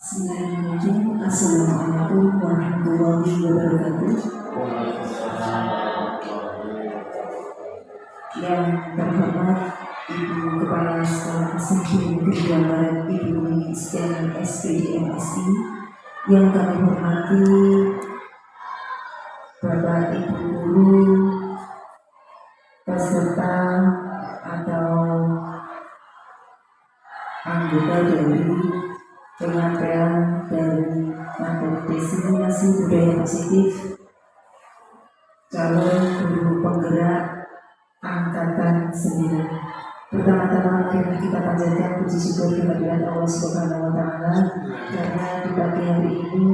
Bismillahirrahmanirrahim. Assalamualaikum warahmatullahi wabarakatuh. Yang terhormat Ibu Kepala Sekolah SMP Negeri 2 Barat, Ibu Istiani SPD MSI. Yang kami hormati Bapak Ibu Guru, peserta atau anggota dari penyampaian dari materi diseminasi budaya positif calon guru penggerak angkatan 9. Pertama-tama marilah kita panjatkan puji syukur kehadirat Allah Subhanahu wa taala karena di pagi hari ini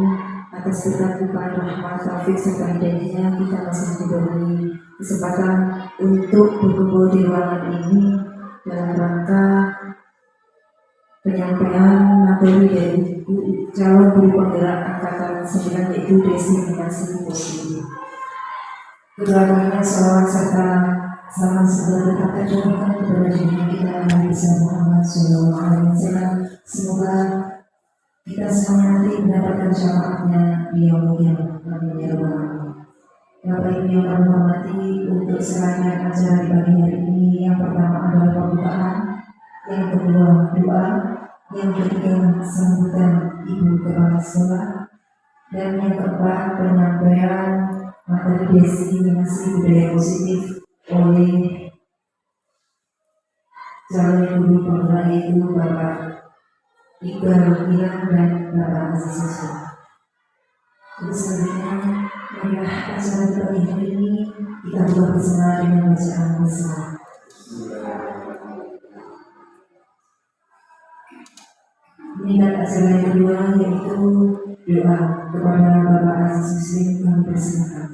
atas berkat limpahan rahmat taufik serta hidayahnya kita masih diberi kesempatan untuk berkumpul di ruangan ini dalam rangka penyampaian materi dari calon guru penggerak angkatan 9 yaitu diseminasi positif. Kedua-duanya salawat serta salam sejahtera tercurahkan kepada junjungan kita Nabi Muhammad SAW. Semoga kita semua nanti mendapatkan syafaatnya di yaumul qiyamah. Bapak Ibu yang kami hormati, untuk serangkaian acara di pagi hari ini, yang pertama adalah pembukaan, yang kedua doa, yang ketiga sambutan Ibu Kepala Sekolah, dan yang keempat penyampaian materi diseminasi budaya positif oleh calon guru penggerak yaitu Bapak Iqbal Rukian dan Bapak Aziz Yusuf. Untuk selanjutnya, marilah acara pagi hari ini kita buka bersama dengan bacaan bersama. Inilah acara yang kedua yaitu doa kepada Bapak Aziz Muslim. Kami persilakan.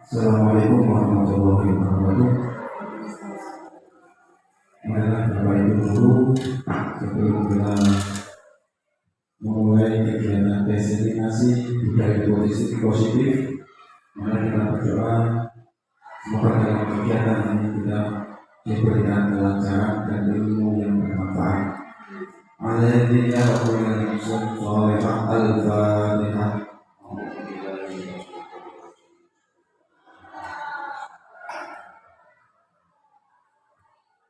Assalamualaikum warahmatullahi wabarakatuh. Marilah Bapak Ibu Guru, sebelum kita memulai kegiatan diseminasi budaya positif, mari kita berdoa semoga dalam kegiatan ini kita diberikan kelancaran dan ilmu yang bermanfaat. Alhamdulillah wa kullu sholihah al-fatihah.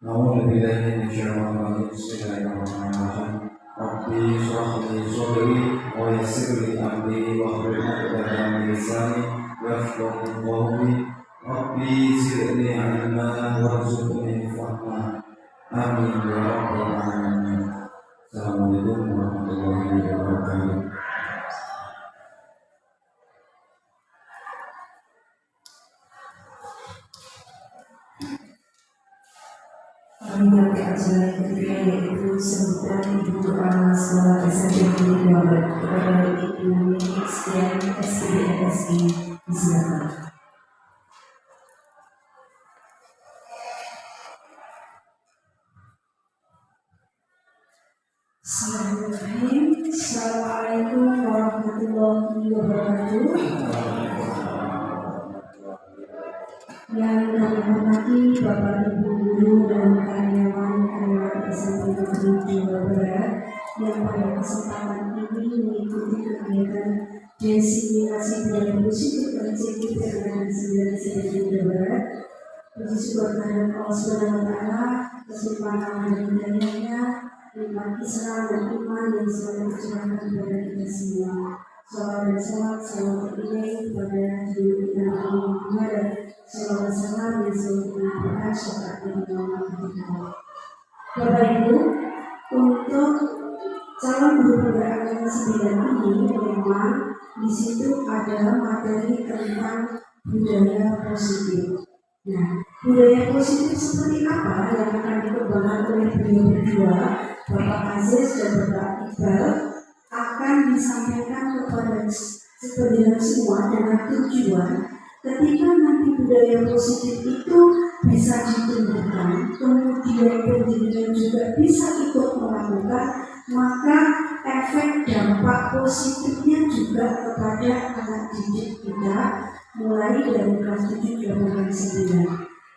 A'udzubillahi minasyaitonir rajim. Bismillahirrahmanirrahim. Rabbi shrah li sadri wa yassir li amri wahlul 'uqdatam min lisani yafqahu qawli. Rabbi zidni 'ilman warzuqni fahma. Amin ya rabbal alamin. Assalamualaikum warahmatullahi wabarakatuh. Kami acara yang ketiga yaitu sambutan Ibu Kepala Sekolah SMP Negeri 2 Barat kepada Ibu Istiani SPD MSI. Silakan. Bismillahirrahmanirrahim. Assalamualaikum warahmatullahi wabarakatuh. Yang kami hormati Bapak Ibu Guru dan karyawan SMP Negeri 2 Barat yang pada kesempatan ini mengikuti kegiatan diseminasi budaya positif SMP Negeri 9 SMP 2 Barat. Puji syukur kehadirat Allah Subhanahu wa taala, kesempatan dan hidayahnya, nikmat Islam dan iman yang selalu tercurahkan kepada kita semua. Salawat dan salam selalu terpilih kepada diri kita Muhammad dan salawat salam yang selalu menyampaikan syafaat dari Allah kita. Bapak Ibu, untuk calon guru penggerak angkatan 9 ini memang di situ ada materi tentang budaya positif. Nah, budaya positif seperti apa yang akan dikembangkan oleh beliau berdua, Bapak Aziz dan Bapak Iqbal, akan disampaikan kepada sebenarnya semua dengan tujuan ketika nanti budaya positif itu bisa ditumbuhkan, kemudian pendidikan juga bisa ikut melakukan, maka efek dampak positifnya juga kepada anak didik kita mulai dari kelas 7 hingga kelas 9.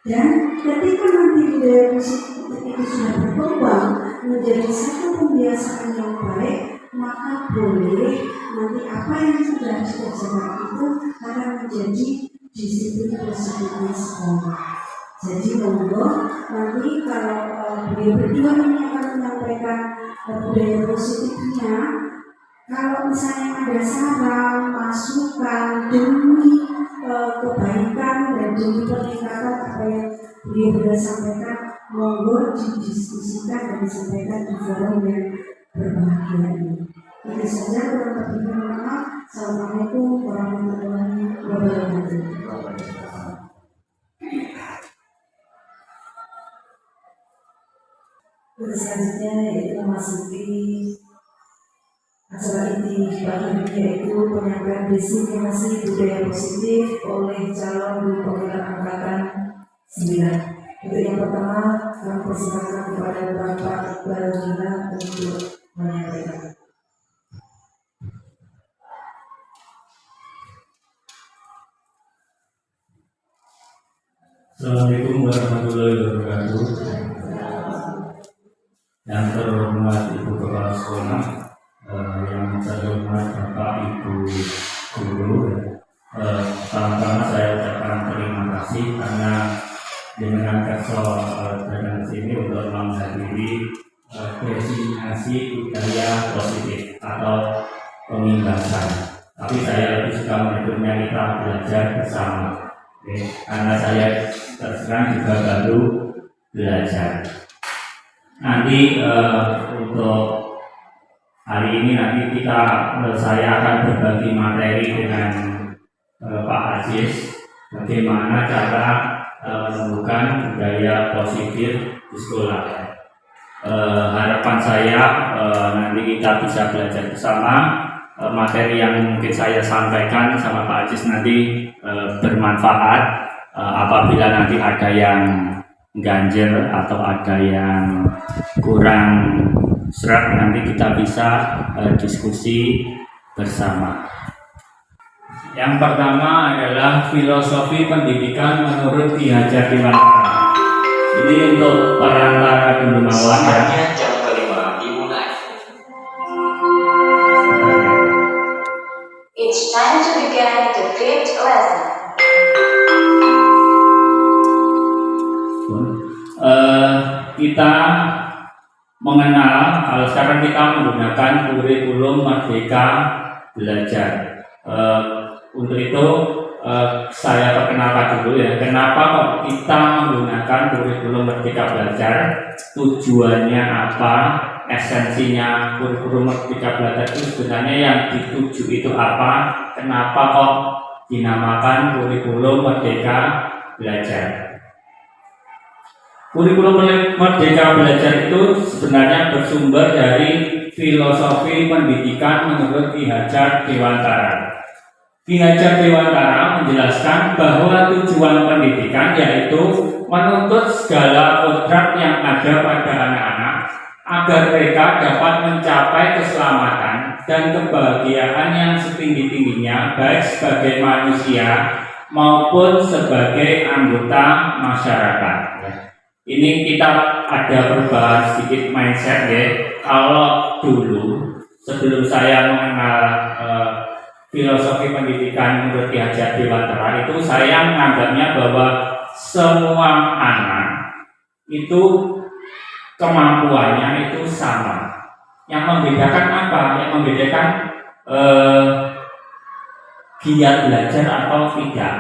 Dan ketika nanti budaya positif itu sudah berkembang menjadi satu pembiasaan yang baik, maka boleh nanti apa yang sudah dikerjakan itu akan menjadi disiplin positifnya sekolah. Jadi monggo nanti kalau beliau berdua ini akan menyampaikan budaya positifnya, kalau misalnya ada saran, masukan demi kebaikan dan demi peningkatan apa yang beliau sudah sampaikan, monggo didiskusikan dan disampaikan di forum yang berbahagia ini. Itu saja, kurang lebihnya mohon maaf. Assalamualaikum warahmatullahi wabarakatuh. Selanjutnya yaitu memasuki acara inti pagi ini, yaitu penyampaian designasi budaya positif oleh calon guru penggerak angkatan 9. Untuk yang pertama, kami persilakan kepada Bapak Iqbal Gina untuk menyampaikan. Assalamualaikum warahmatullahi wabarakatuh. Yang terhormat Ibu Kepala Sekolah, yang terhormat Bapak Ibu Guru, pertama-tama saya ucapkan terima kasih karena dengan kerso datang ke sini untuk menghadiri designasi budaya positif atau pengimbangan. Tapi saya lebih suka menyebutnya kita belajar bersama. Karena saya terserang juga baru belajar. Nanti untuk hari ini saya akan berbagi materi dengan Pak Aziz bagaimana cara menumbuhkan budaya positif di sekolah. Harapan saya nanti kita bisa belajar bersama. Materi yang mungkin saya sampaikan sama Pak Aziz nanti bermanfaat. Apabila nanti ada yang ganjil atau ada yang kurang serak, nanti kita bisa diskusi bersama. Yang pertama adalah filosofi pendidikan menurut Ki Hajar Dewantara. Ini untuk perantara dulu mawon ya. Jam kelima dimulai. It's time to begin the fifth lesson. Kita mengenal, kalau sekarang kita menggunakan kurikulum Merdeka Belajar. Untuk itu saya perkenalkan dulu ya, kenapa kok kita menggunakan kurikulum Merdeka Belajar, tujuannya apa, esensinya kurikulum Merdeka Belajar itu sebenarnya yang dituju itu apa, kenapa kok dinamakan kurikulum Merdeka Belajar. Kurikulum Merdeka Belajar itu sebenarnya bersumber dari filosofi pendidikan menurut Ki Hajar Dewantara. Ki Hajar Dewantara menjelaskan bahwa tujuan pendidikan yaitu menuntut segala kodrat yang ada pada anak-anak agar mereka dapat mencapai keselamatan dan kebahagiaan yang setinggi-tingginya baik sebagai manusia maupun sebagai anggota masyarakat. Ini kita ada perubahan sedikit mindset ya. Kalau dulu sebelum saya mengenal filosofi pendidikan menurut Ki Hajar Dewantara itu, saya menganggapnya bahwa semua anak itu kemampuannya itu sama. Yang membedakan apa? Yang membedakan giat belajar atau tidak.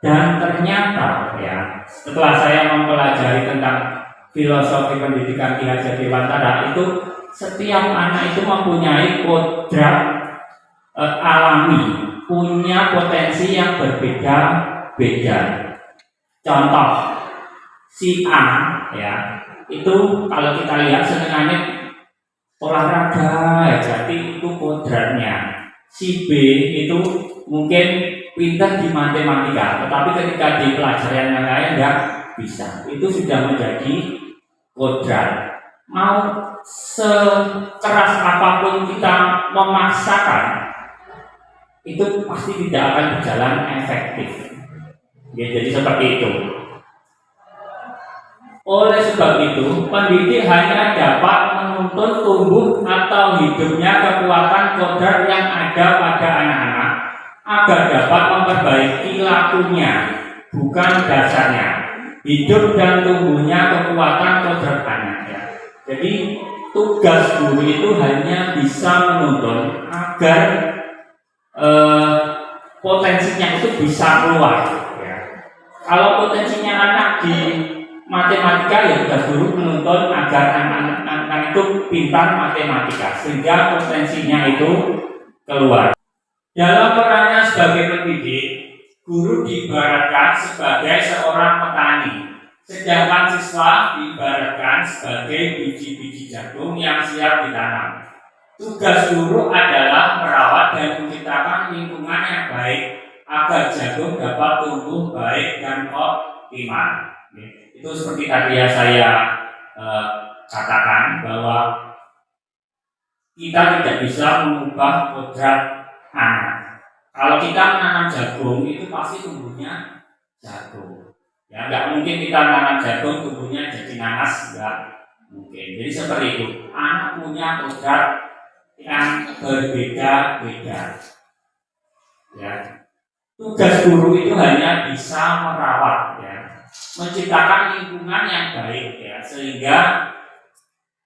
Dan ternyata ya, setelah saya mempelajari tentang filosofi pendidikan Ki Hajar Dewantara itu, setiap anak itu mempunyai kodrat alami, punya potensi yang berbeda-beda. Contoh, si A ya, itu kalau kita lihat senengannya olahraga ya, jadi itu kodratnya. Si B itu mungkin pintar di matematika, tetapi ketika di pelajaran yang lain nggak bisa. Itu sudah menjadi kodrat. Mau sekeras apapun kita memaksakan, itu pasti tidak akan berjalan efektif. Ya, jadi seperti itu. Oleh sebab itu, pendidik hanya dapat menuntun tumbuh atau hidupnya kekuatan kodrat yang ada pada anak-anak agar dapat memperbaiki lakunya, bukan dasarnya. Hidup dan tumbuhnya kekuatan kodrat anak. Ya. Jadi tugas guru itu hanya bisa menuntun agar potensinya itu bisa keluar. Ya. Kalau potensinya anak di matematika, ya tugas guru menuntun agar anak-anak itu pintar matematika sehingga potensinya itu keluar. Dalam perannya sebagai pendidik, guru diibaratkan sebagai seorang petani, sedangkan siswa diibaratkan sebagai biji-biji jagung yang siap ditanam. Tugas guru adalah merawat dan menciptakan lingkungan yang baik agar jagung dapat tumbuh baik dan optimal. Itu seperti tadi yang saya katakan bahwa kita tidak bisa mengubah kodrat anak. Kalau kita menanam jagung itu pasti tumbuhnya jagung. Ya, nggak mungkin kita menanam jagung tumbuhnya jadi nanas, nggak mungkin. Jadi seperti itu. Anak punya kodrat yang berbeda-beda. Ya. Tugas guru itu hanya bisa merawat, ya, menciptakan lingkungan yang baik, ya, sehingga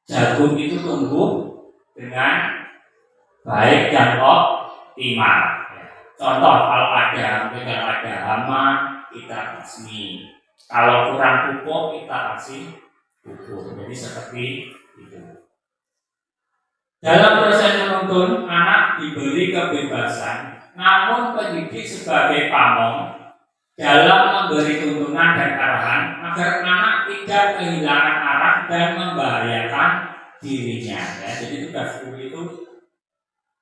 jagung itu tumbuh dengan baik dan optimal. Ya. Contoh kalau ada hama kita basmi, kalau kurang pupuk kita kasih pupuk. Jadi seperti itu. Dalam proses menuntun, anak diberi kebebasan, namun pendidik sebagai pamong dalam memberi tuntunan dan arahan agar anak tidak kehilangan arah dan membahayakan dirinya. Ya, jadi tugas guru itu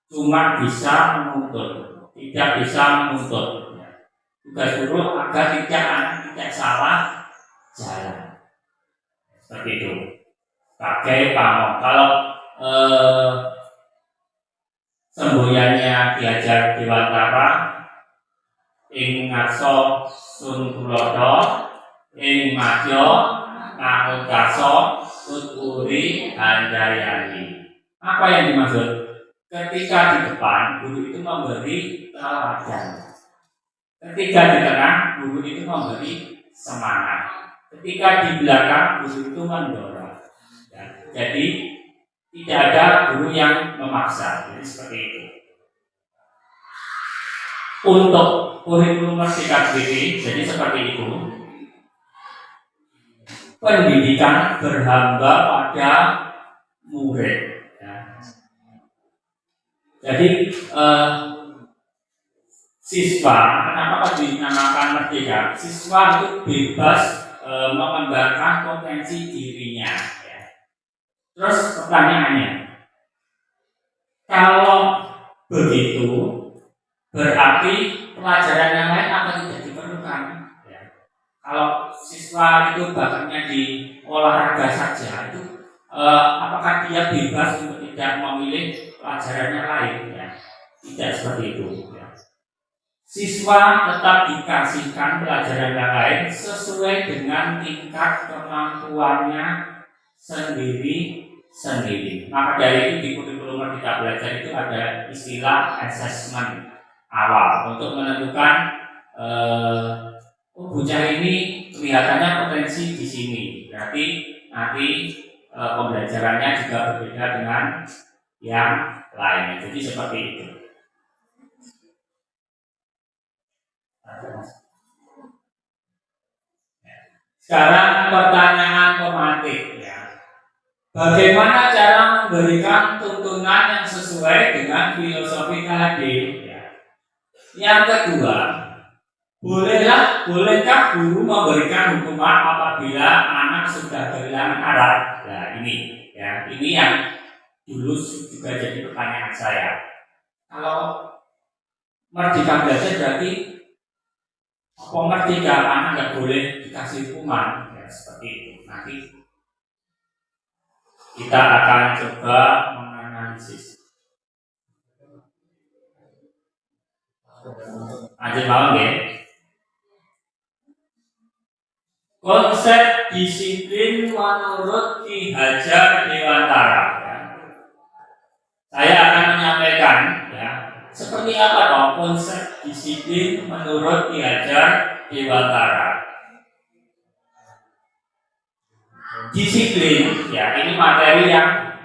cuma bisa menuntun, tidak bisa menuntut. Ya. Tugas guru agar anak tidak salah jalan. Seperti itu. Pakai pamong. Kalau semboyannya diajar Dewantara ing ngarsa sun tulodo ing madya nganut karsa tuturi handayani. Apa yang dimaksud? Ketika di depan guru itu memberi teladan, ketika di tengah guru itu memberi semangat, ketika di belakang guru itu mendorong. Jadi tidak ada guru yang memaksa. Jadi seperti itu. Untuk kurikulum Merdeka ini, jadi seperti itu. Pendidikan berhamba pada murid. Ya. Jadi siswa, kenapa dinamakan Merdeka? Siswa itu bebas mengembangkan potensi dirinya. Ya. Terus pertanyaannya, kalau begitu berarti pelajaran yang lain apa tidak diperlukan? Ya. Kalau siswa itu bakatnya di olahraga saja, itu apakah dia bebas untuk tidak memilih pelajaran yang lain? Ya. Tidak seperti itu. Ya. Siswa tetap dikasihkan pelajaran yang lain sesuai dengan tingkat kemampuannya sendiri. Maka dari itu di kurikulum Merdeka Belajar itu ada istilah assessment awal untuk menentukan bocah ini kelihatannya potensi di sini. Berarti nanti pembelajarannya juga berbeda dengan yang lainnya. Jadi seperti itu. Sekarang pertanyaan pematik, ya. Bagaimana cara memberikan tuntunan yang sesuai dengan filosofi KHD? Ya. Yang kedua, bolehkah guru memberikan hukuman apabila anak sudah kehilangan arah? Nah ini, ya, ini yang dulu juga jadi pertanyaan saya. Kalau Merdeka Belajar berarti apa merdeka anak nggak boleh dikasih hukuman? Ya seperti itu. Nanti kita akan coba menganalisis. Lanjut malam ya. Konsep disiplin menurut Ki Hajar Dewantara. Ya. Saya akan menyampaikan ya, seperti apa dong konsep disiplin menurut Ki Hajar Dewantara. Disiplin ya, ini materi yang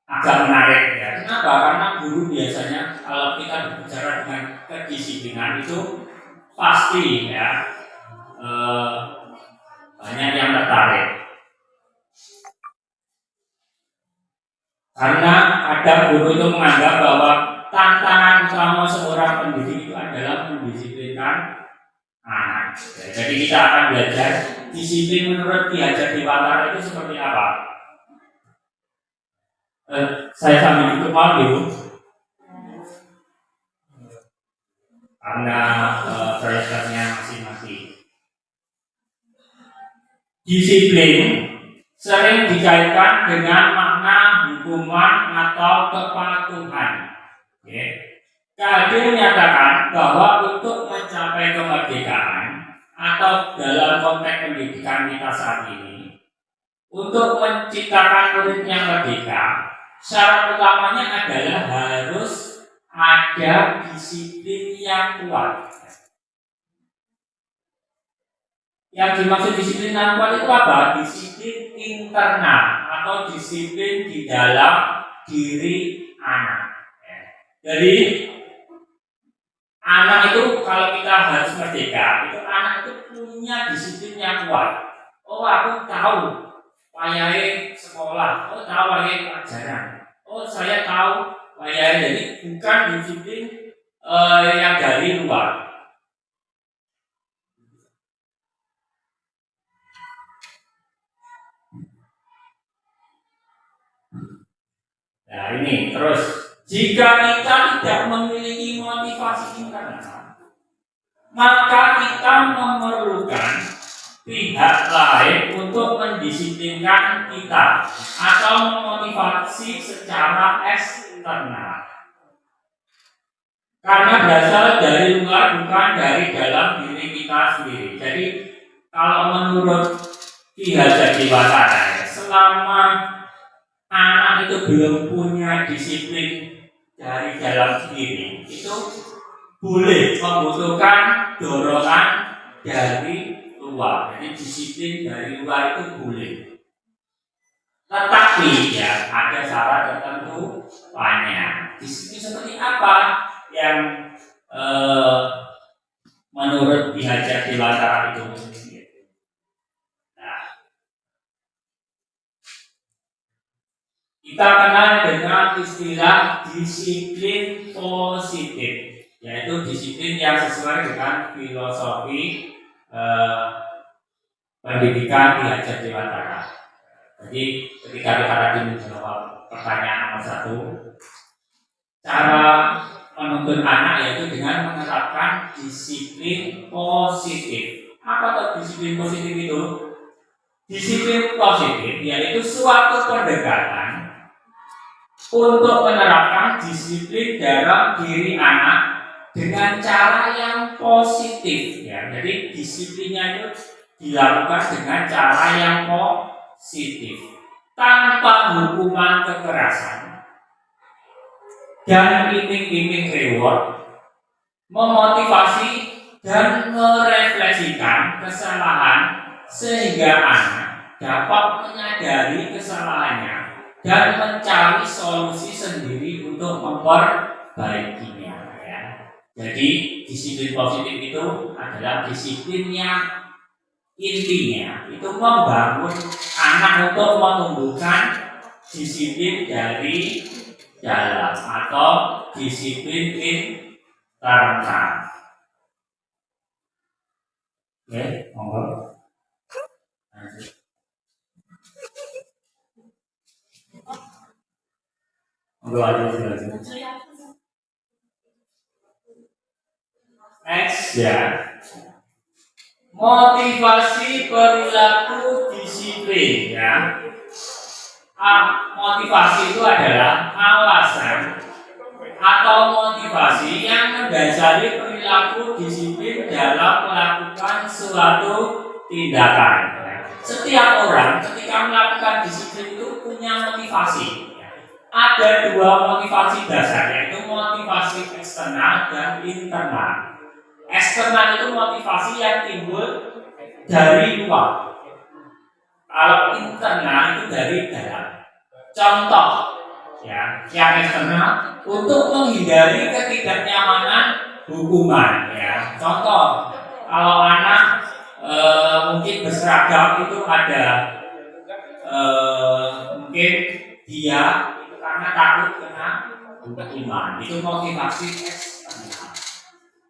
agak menarik ya. Kenapa? Karena guru biasanya kalau kita berbicara dengan kedisiplinan itu pasti ya banyak yang tertarik. Karena ada guru itu menganggap bahwa tantangan utama seorang pendidik itu adalah mendisiplinkan anak. Jadi kita akan belajar disiplin menurut Ki Hajar Dewantara itu seperti apa. Saya sambil tutup audio karena proyektornya masih mati. Disiplin sering dikaitkan dengan makna hukuman atau kepatuhan. KHD menyatakan bahwa untuk mencapai kemerdekaan atau dalam konteks pendidikan kita saat ini, untuk menciptakan murid yang merdeka, syarat utamanya adalah harus ada disiplin yang kuat. Yang dimaksud disiplin yang kuat itu apa? Disiplin internal atau disiplin di dalam diri anak. Jadi anak itu kalau kita harus merdeka, itu anak itu punya disiplin yang kuat. Oh, aku tahu wayahe sekolah, oh tahu wayahe pelajaran, oh saya tahu wayahe, jadi bukan disiplin yang dari luar. Nah ini terus, jika kita tidak memiliki motivasi internal, maka kita memerlukan pihak lain untuk mendisiplinkan kita atau memotivasi secara eksternal. Karena berasal dari luar, bukan dari dalam diri kita sendiri. Jadi kalau menurut Ki Hajar Dewantara, selama anak itu belum punya disiplin dari dalam sendiri, itu boleh membutuhkan dorongan dari luar. Jadi disiplin dari luar itu boleh. Tetapi ya ada syarat tertentu banyak. Disiplin seperti apa yang menurut Ki Hajar Dewantara itu? Nah, kita kenal dengan istilah disiplin positif, yaitu disiplin yang sesuai dengan filosofi pendidikan Ki Hajar Dewantara. Jadi ketika kita tadi menjawab pertanyaan nomor 1, cara menuntun anak yaitu dengan menerapkan disiplin positif. Apa tuh disiplin positif itu? Disiplin positif yaitu suatu pendekatan untuk menerapkan disiplin dalam diri anak dengan cara yang positif. Ya, jadi disiplinnya itu dilakukan dengan cara yang positif, tanpa hukuman kekerasan dan iming-iming reward, memotivasi dan merefleksikan kesalahan sehingga anak dapat menyadari kesalahannya dan mencari solusi sendiri untuk memperbaikinya. Ya. Jadi disiplin positif itu adalah disiplin yang intinya itu membangun anak untuk menumbuhkan disiplin dari dalam atau disiplin internal. Oke, monggo. Monggo aja silakan. Next ya. Motivasi perilaku disiplin ya. Motivasi itu adalah alasan atau motivasi yang mendasari perilaku disiplin dalam melakukan suatu tindakan. Setiap orang ketika melakukan disiplin itu punya motivasi. Ada dua motivasi dasar, yaitu motivasi eksternal dan internal. Eksternal itu motivasi yang timbul dari luar. Kalau internal itu dari dalam. Contoh, ya, yang eksternal untuk menghindari ketidaknyamanan hukuman. Ya, contoh, kalau anak mungkin berseragam itu ada mungkin dia karena takut kena hukuman, itu motivasi eksternal.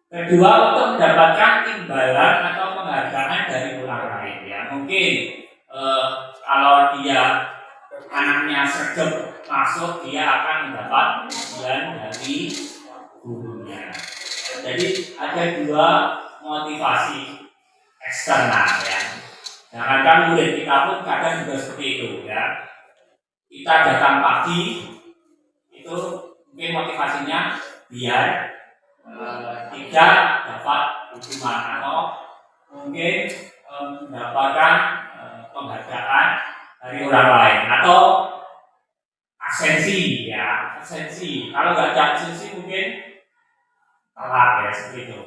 Kedua, untuk mendapatkan imbalan atau penghargaan dari orang lain. Ya, mungkin kalau dia anaknya sergap masuk, dia akan mendapat pujian dari gurunya. Jadi ada dua motivasi eksternal, ya. Jangankan murid, kita pun kadang juga seperti itu, ya. Kita datang pagi, itu mungkin motivasinya biar tidak dapat hukuman atau mungkin mendapatkan penghargaan dari orang lain atau absensi, ya, absensi. Kalau nggak ada absensi mungkin telat, ya, seperti itu.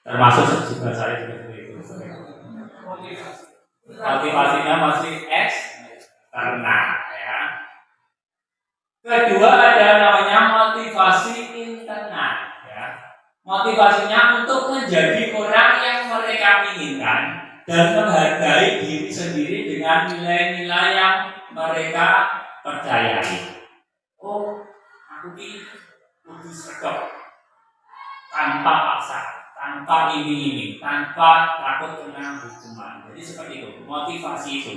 Termasuk juga saya juga seperti itu. Motivasinya masih eksternal, ya. Kedua ada namanya motivasi internal, ya. Motivasinya untuk menjadi orang yang mereka inginkan dan menghargai diri sendiri dengan nilai-nilai yang mereka percayai. Oh, aku ini kudu sergap tanpa paksa, tanpa iming-iming, tanpa takut kena hukuman. Jadi seperti itu, motivasi itu.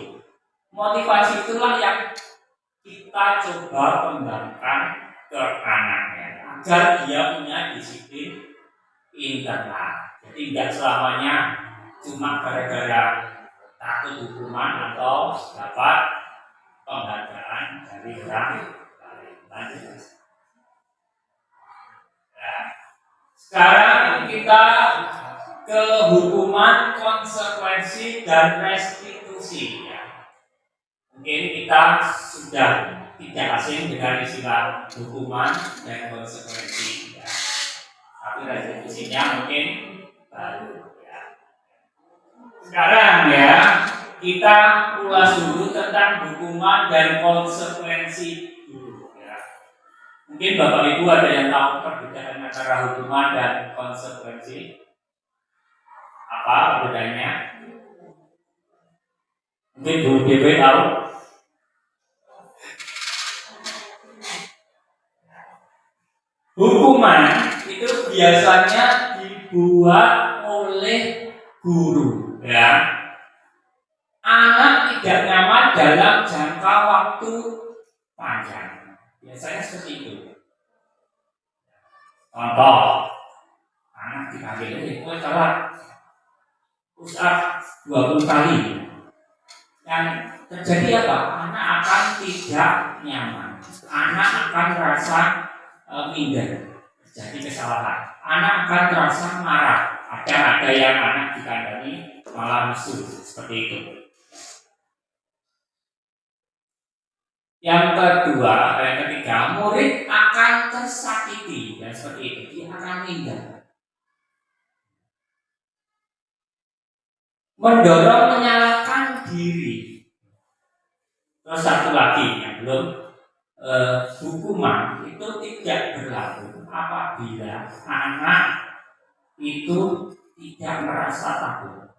Motivasi itulah yang kita coba kembangkan ke anaknya agar dia punya disiplin internal. Jadi tidak selamanya cuma gara-gara takut hukuman atau dapat penghargaan dari orang lain. Ya. Sekarang kita ke hukuman, konsekuensi, dan restitusi. Ya. Mungkin kita sudah tidak asing dengan istilah hukuman dan konsekuensi. Ya. Tapi restitusinya mungkin baru. Sekarang, ya, kita ulas dulu tentang hukuman dan konsekuensi dulu, ya. Mungkin Bapak Ibu ada yang tahu perbedaan antara hukuman dan konsekuensi? Apa perbedaannya? Mungkin Bu DW tahu? Hukuman itu biasanya dibuat oleh guru, ya. Anak tidak nyaman dalam jangka waktu panjang. Biasanya seperti itu. Contoh, anak dipanggil, kowe telat push up 20 kali. Yang terjadi apa? Anak akan tidak nyaman. Anak akan merasa minder, jadi kesalahan. Anak akan terasa marah. Ada yang anak dikandani malah musuh, seperti itu. Yang kedua, yang ketiga, murid akan tersakiti, dan seperti itu, dia akan minder. Mendorong menyalahkan diri. Terus satu lagi yang belum, hukuman itu tidak berlaku apabila anak itu tidak merasa takut.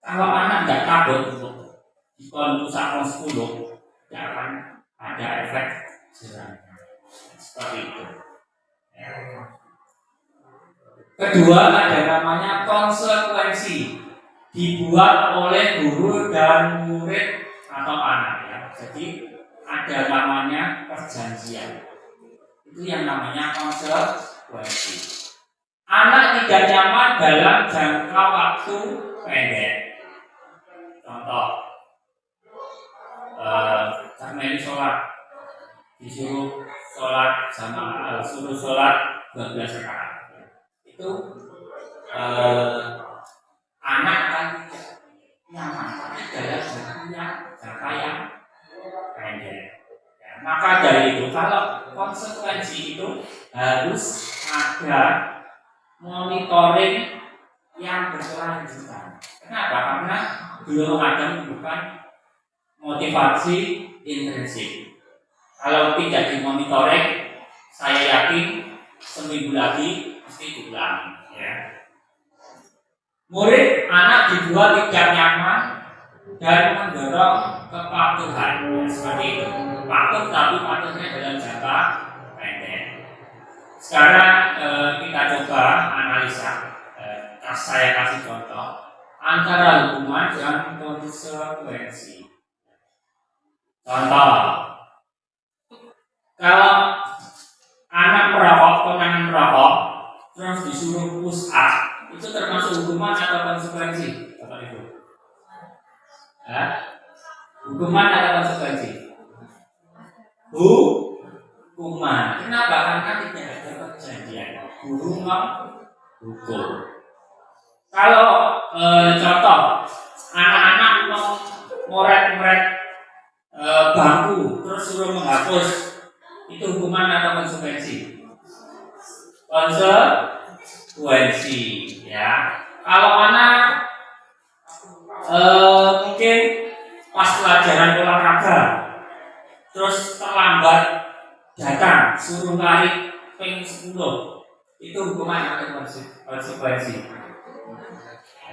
Kalau anak tidak takut untuk dikonsumsi 10, tidak akan ada efek jerah. Seperti itu. Kedua ada namanya konsekuensi, dibuat oleh guru dan murid atau anak, ya. Jadi ada namanya perjanjian. Itu yang namanya konsekuensi. Anak tidak nyaman dalam jangka waktu pendek. Contoh, Meli sholat, disuruh sholat sama suruh sholat 12 rakaat. Itu anak kan tidak Maka dari itu, kalau konsekuensi itu harus ada monitoring yang berkelanjutan. Kenapa? Karena belum ada bukan motivasi intrinsik. Kalau tidak dimonitoring, saya yakin seminggu lagi mesti diulangi. Ya. Murid anak dibuat tidak nyaman dan mendorong kepatuhan, seperti itu. Patuh tapi patuhnya dalam jangka pendek. Sekarang kita coba analisa. Saya kasih contoh antara hukuman dan konsekuensi. Contoh, kalau anak merokok, pengen merokok, terus disuruh push up, itu termasuk hukuman atau konsekuensi? Bapak Ibu? Hukuman atau konsekuensi? Hukuman. Kenapa? Karena tidak ada perjanjian. Guru hukum. Kalau contoh anak-anak mau ngoret-ngoret bangku terus suruh menghapus, itu hukuman atau konsekuensi? Konsekuensi, ya. Kalau anak mungkin pas pelajaran olahraga terus terlambat datang, suruh lari ping 10, itu hukuman atau konsekuensi?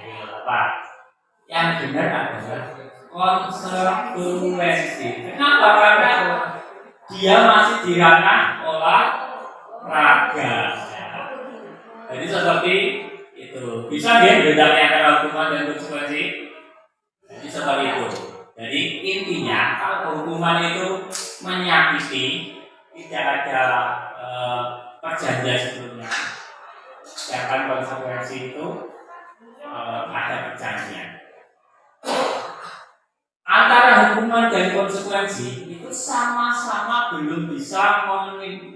Ayo Pak, yang benar adalah konsekuensi. Kenapa? Karena dia masih di ranah olahraga. Jadi seperti itu. Bisa dia bedakan antara hukuman dan konsekuensi? Jadi seperti itu. Jadi intinya kalau hukuman itu menyakiti, tidak ada perjanjian sebelumnya. Sedangkan konsekuensi itu ada perjanjian. Antara hukuman dan konsekuensi itu sama-sama belum bisa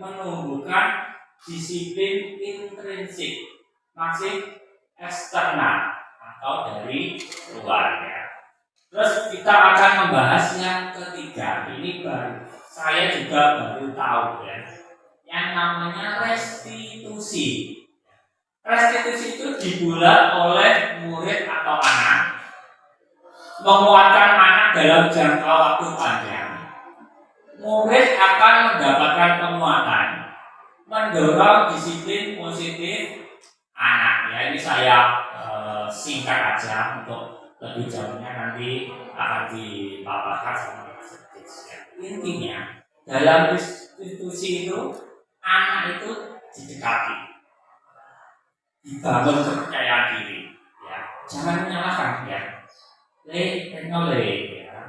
menumbuhkan disiplin intrinsik, masih eksternal atau dari luar, ya. Terus kita akan membahas yang ketiga. Ini baru saya juga baru tahu, ya, yang namanya restitusi. Restitusi itu dibuat oleh murid atau anak, menguatkan anak dalam jangka waktu panjang. Murid akan mendapatkan penguatan, mendorong disiplin positif anak. Ya, ini saya singkat aja, untuk lebih jauhnya nanti akan dipaparkan sama Mas. Intinya dalam restitusi itu anak itu didekati, dibangun kepercayaan diri, ya. Jangan menyalahkan, ya. Ya,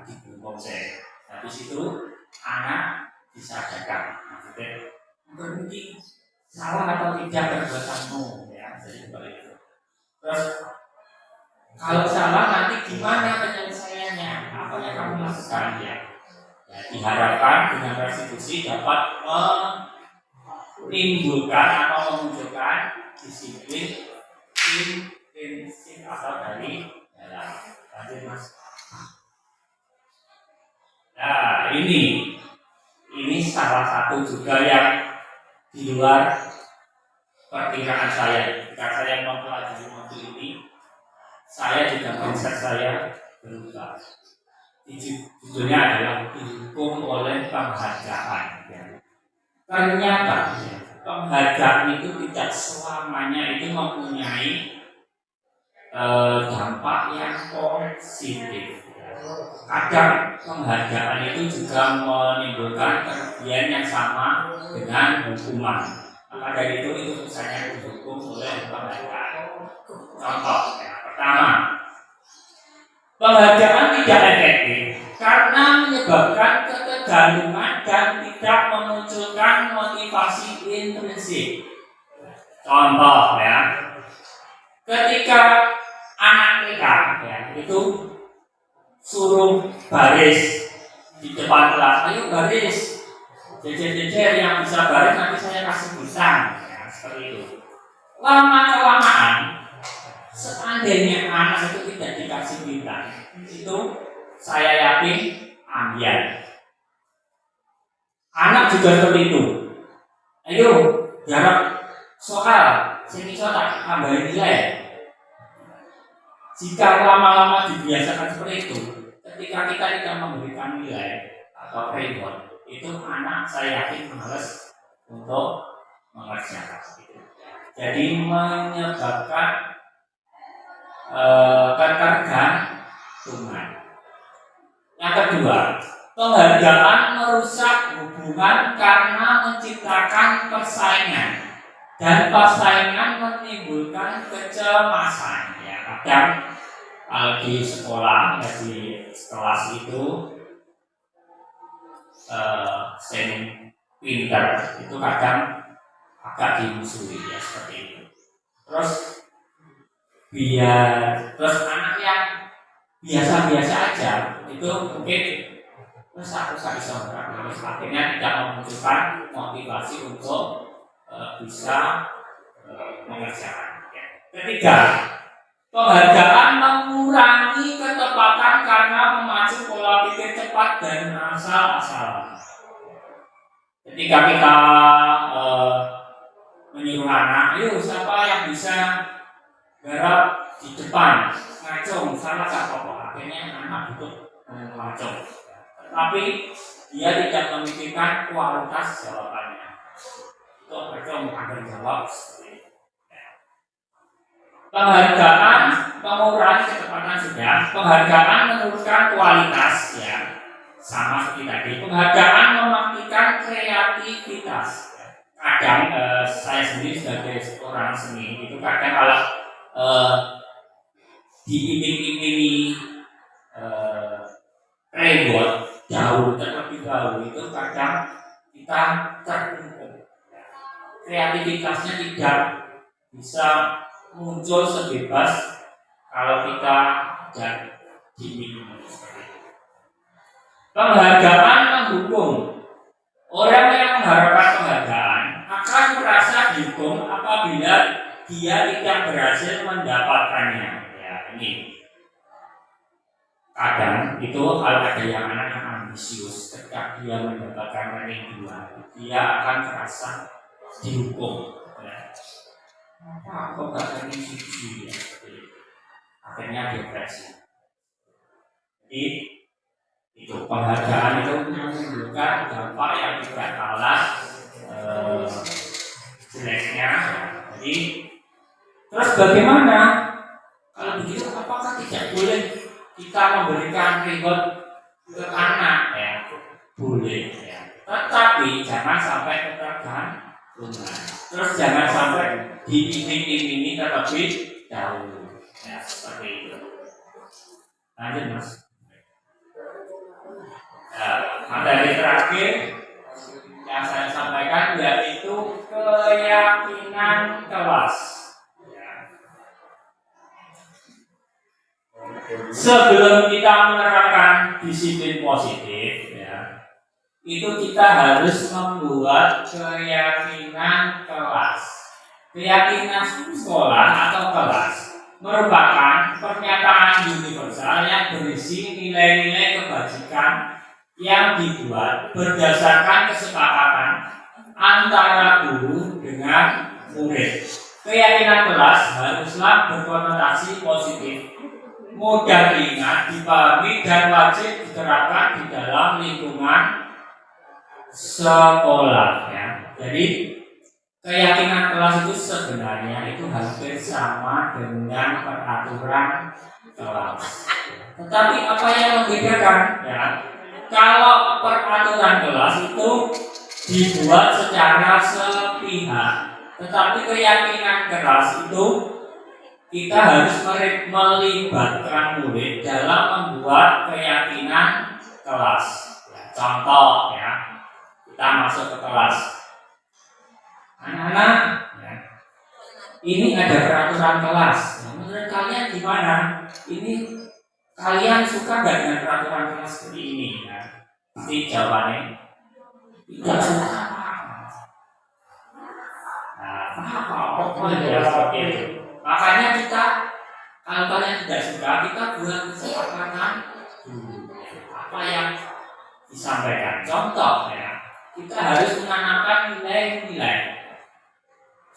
dibungkung saya. Habis itu anak disadarkan, maksudnya berhenti salah atau tidak perbuatanmu, ya. Jadi seperti itu. Terus kalau salah nanti gimana penyelesaiannya? Apa yang kamu lakukan, ya? Ya, diharapkan dengan restitusi dapat menimbulkan atau memunculkan disiplin intrinsik atau dari dalam. Lanjut, Mas. Nah, ini salah satu juga yang di luar perkiraan saya. Ketika saya mempelajari modul ini, saya juga mindset saya berubah. Judulnya adalah dihukum oleh penghargaan. Ya. Ternyata penghargaan itu tidak selamanya itu mempunyai dampak yang positif. Kadang penghargaan itu juga menimbulkan kerugian yang sama dengan hukuman. Maka dari itu misalnya dihukum oleh penghargaan. Contoh, ya, pertama, penghargaan tidak efektif karena menyebabkan ketergantungan dan tidak memunculkan motivasi intrinsik. Contoh, ya, ketika anak TK, ya, itu suruh baris di depan kelas, ayo baris, jejer-jejer, yang bisa baris nanti saya kasih bintang, ya, seperti itu. Lama-kelamaan, seandainya anak itu tidak dikasih bintang, itu saya yakin ambiar. Anak juga seperti itu. Ayo, jarak soal, sini tak tambahin nilai. Jika lama-lama dibiasakan seperti itu, ketika kita tidak memberikan nilai atau reward, itu anak saya yakin males untuk mengerjakan itu. Jadi menyebabkan ketergantungan. Yang kedua, penghargaan merusak hubungan karena menciptakan persaingan, dan persaingan menimbulkan kecemasan. Ya, kadang kalau di sekolah, di kelas itu sing pinter itu kadang agak dimusuhi ya seperti itu. Terus anak yang biasa-biasa aja itu mungkin terus aku bisa terus akhirnya tidak memunculkan motivasi untuk bisa mengerjakan. Ketiga, penghargaan mengurangi ketepatan karena memacu pola pikir cepat dan asal-asalan. Ketika kita menyuruh anak, yuk siapa yang bisa garap di depan, ngacung, salah apa-apa. Akhirnya anak butuh ngacung. Tapi dia tidak memikirkan kualitas jawabannya. Itu ngacung akan jawab. Penghargaan mengurangi kecepatan sudah. Penghargaan menurunkan kualitas ya, sama seperti tadi. Penghargaan mematikan kreativitas. Kadang saya sendiri sebagai orang seni itu kadang kalau diiming-imingi reward jauh terlebih dahulu itu kadang kita terkungkung. Kreativitasnya tidak bisa muncul sebebas kalau kita tidak diiming-imingi seperti itu. Penghargaan mendukung. Orang yang mengharapkan penghargaan akan merasa dihukum apabila dia tidak berhasil mendapatkannya. Ya, ini kadang itu kalau ada yang anak yang ambisius, ketika dia mendapatkan ranking 2, dia akan merasa dihukum. Ya. Kok gak ranking 7 ya? Akhirnya depresi. Jadi itu penghargaan itu menimbulkan dampak yang tidak kalah jeleknya. Jadi terus bagaimana kalau begitu? Apakah tidak boleh kita memberikan reward ke anak? Ya, boleh. Ya. Tetapi jangan sampai ketergantungan. Terus jangan sampai diiming-imingi terlebih dahulu. Ya, seperti itu. Lanjut mas. Materi terakhir yang saya sampaikan yaitu keyakinan kelas. Ya. Sebelum kita menerapkan disiplin positif, ya, itu kita harus membuat keyakinan kelas. Keyakinan sekolah atau kelas merupakan pernyataan universal yang berisi nilai-nilai kebajikan yang dibuat berdasarkan kesepakatan antara guru dengan murid. Keyakinan kelas haruslah berkonotasi positif, mudah diingat, dipahami, dan wajib diterapkan di dalam lingkungan sekolah. Ya. Jadi keyakinan kelas itu sebenarnya itu hampir sama dengan peraturan kelas. Tetapi apa yang membedakan? Ya, kalau peraturan kelas itu dibuat secara sepihak, tetapi keyakinan kelas itu kita harus melibatkan murid dalam membuat keyakinan kelas. Ya, contoh ya, kita masuk ke kelas. Anak-anak, ya, ini ada peraturan kelas. Nah, menurut kalian gimana? Ini kalian suka nggak dengan peraturan kelas seperti ini? Ya, pasti jawabannya tidak suka. Nah, pokoknya seperti itu. Makanya kita, kalau kalian tidak suka, kita buat kesepakatan dulu. Apa yang disampaikan? Contoh ya, kita harus menanamkan nilai-nilai.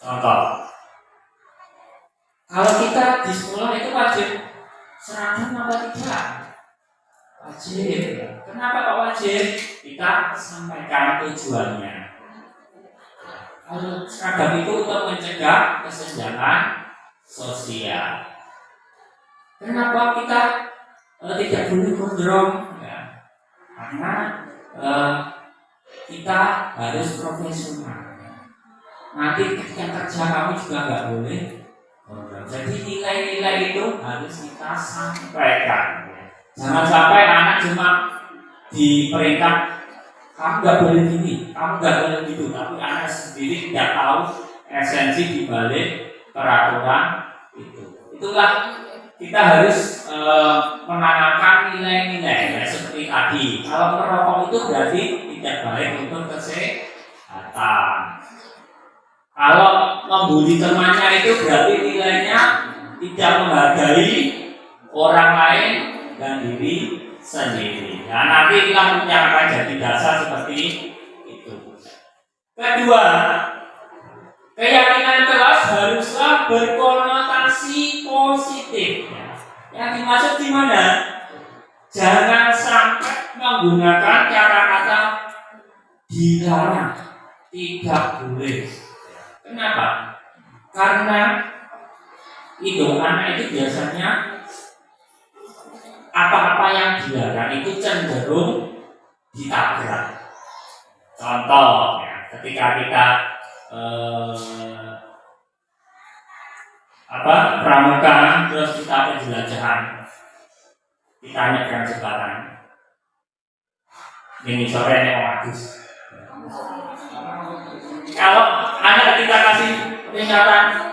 Contoh, kalau kita di sekolah itu wajib seragam apa tidak? Wajib. Kenapa kok wajib? Kita sampaikan tujuannya. Kalau seragam itu untuk mencegah kesenjangan sosial. Kenapa kita tidak boleh gondrong? Ya, karena kita harus profesional. Nanti ketika kerja kamu juga nggak boleh gondrong. Jadi nilai-nilai itu harus kita sampaikan. Jangan sampai anak cuma diperintah kamu nggak boleh gini, kamu nggak boleh gitu, tapi anak sendiri tidak tahu esensi di balik peraturan itu. Itulah kita harus menanamkan nilai-nilai ya, seperti tadi. Kalau merokok itu berarti tidak baik untuk kesehatan. Kalau membuli temannya itu berarti nilainya tidak menghargai orang lain dan diri sendiri. Nah, nanti inilah yang akan jadi dasar seperti itu. Kedua, keyakinan kelas haruslah berkonotasi positif. Yang dimaksud di mana? Jangan sampai menggunakan kata-kata dilarang, tidak boleh. Kenapa? Karena itu anak itu biasanya apa-apa yang dilarang itu cenderung ditabrak. Contoh, ya, ketika kita pramuka terus kita penjelajahan, kita nyebrang jembatan. Ini sore ini Agus. Kalau anak kita kasih peringatan,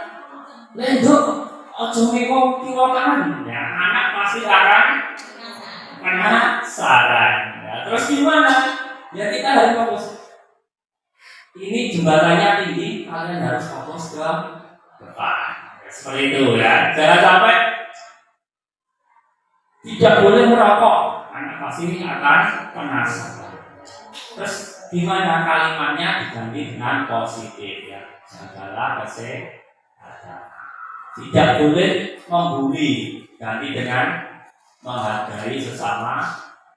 lenduk, ojo miko kiwa kanan, ya anak pasti akan penasaran. Ya, terus gimana? Ya kita harus fokus. Ini jembatannya tinggi, kalian harus fokus ke depan. Ya, seperti itu ya. Jangan sampai tidak boleh merokok, anak pasti akan penasaran. Terus gimana kalimatnya diganti dengan positif ya. Jagalah kesehatan. Tidak boleh membuli, ganti dengan menghargai sesama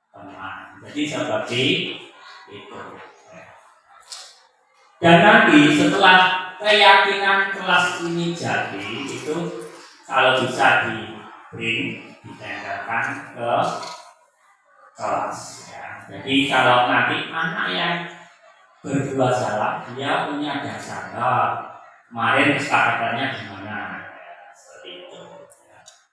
teman. Jadi seperti itu. Dan nanti setelah keyakinan kelas ini jadi, itu kalau bisa ditempelkan ke kelas. Ya. Jadi kalau nanti anak yang berdua salah, dia punya dasar. Kemarin kesepakatannya gimana?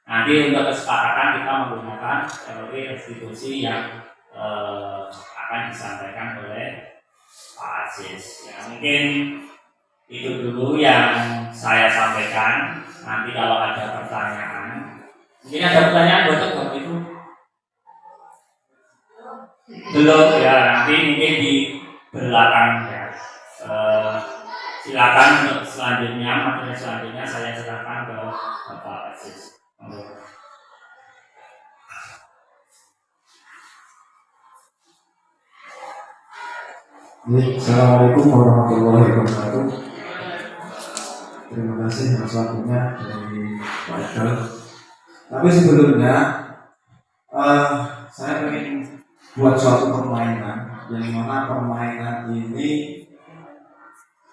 Nanti untuk kesepakatan kita menggunakan teori restitusi yang akan disampaikan oleh Pak Aziz. Ya, mungkin itu dulu yang saya sampaikan. Nanti kalau ada pertanyaan, mungkin ada pertanyaan buat Bapak Ibu? Belum ya, nanti mungkin di belakang ya. Silakan untuk selanjutnya, materi selanjutnya saya serahkan ke Bapak Aziz. Assalamualaikum warahmatullahi wabarakatuh. Terima kasih atas waktunya dari Pak Iqbal. Tapi sebelumnya saya ingin buat suatu permainan, yang mana permainan ini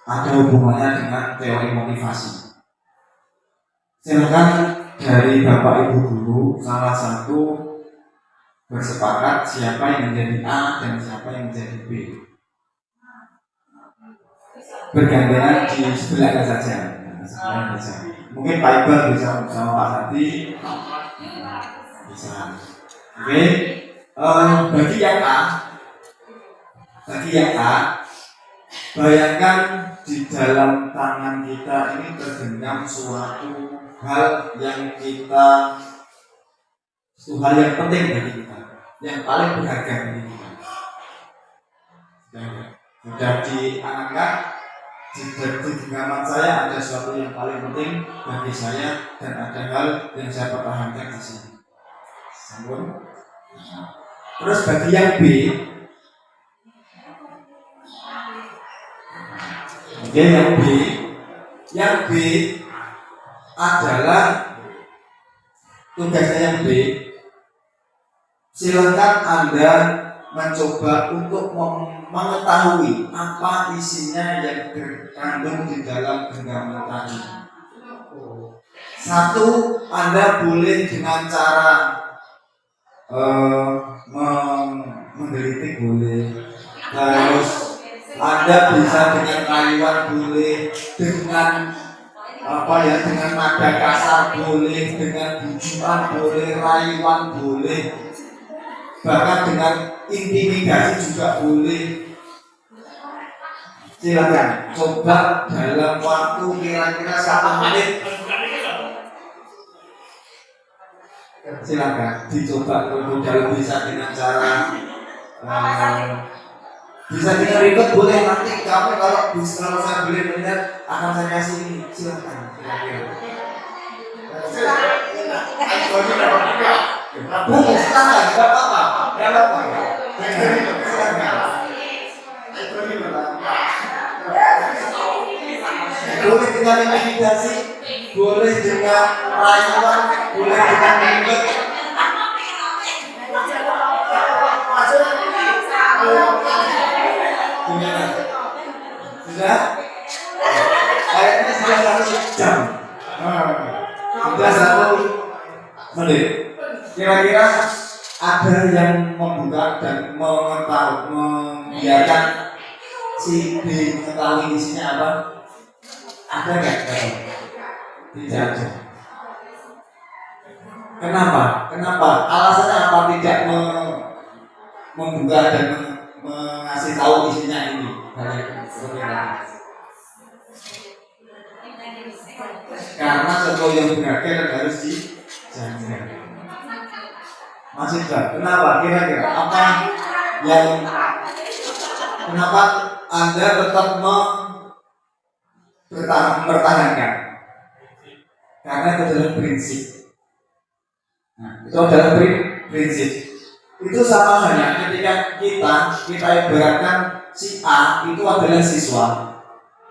ada hubungannya dengan teori motivasi. Silakan dari Bapak Ibu guru salah satu bersepakat siapa yang menjadi A dan siapa yang menjadi B. Bergandengan di sebelahnya saja. Mungkin Pak Iqbal bisa bersama Pak Sadi. Bisa. Oke. Bagi yang A, bayangkan di dalam tangan kita ini tergenggam suatu hal yang penting bagi kita, yang paling berharga bagi kita. Sudah dianggap di genggaman saya ada sesuatu yang paling penting bagi saya dan ada hal yang saya pertahankan di sini. Terus bagi yang B, yang B. Yang B adalah tugasnya yang B. Silakan Anda mencoba untuk mengetahui apa isinya yang terkandung di dalam genggaman tadi. Satu, Anda boleh dengan cara menggelitik boleh, terus Anda bisa dengan rayuan boleh, dengan dengan nada kasar boleh, dengan bujukan boleh, rayuan boleh, bahkan dengan intimidasi juga boleh. Silakan coba dalam waktu kira-kira 1 menit. Silakan dicoba kalau bisa dengan cara bisa dengan ribet boleh, nanti kamu kalau saya boleh melihat akan saya kasih ini. Silakan kira-kira. Boleh, silakan, tidak apa-apa. Boleh dengan intimidasi, boleh dengan rayuan, boleh dengan ribet. Gimana? Sudah? Kayaknya sudah 1 jam. Sudah 1 menit. Kira-kira ada yang membuka dan membiarkan si B mengetahui isinya apa? Ada nggak? Tidak ada. Kenapa? Alasannya apa tidak membuka dan mengasih tahu isinya ini? Karena sesuatu yang berharga harus dijaga. Masih enggak? Kenapa? Kira-kira apa yang kenapa Anda tetap mempertahankan? Karena itu adalah prinsip. Nah, itu adalah prinsip. Itu sama halnya ketika kita ibaratkan si A itu adalah siswa,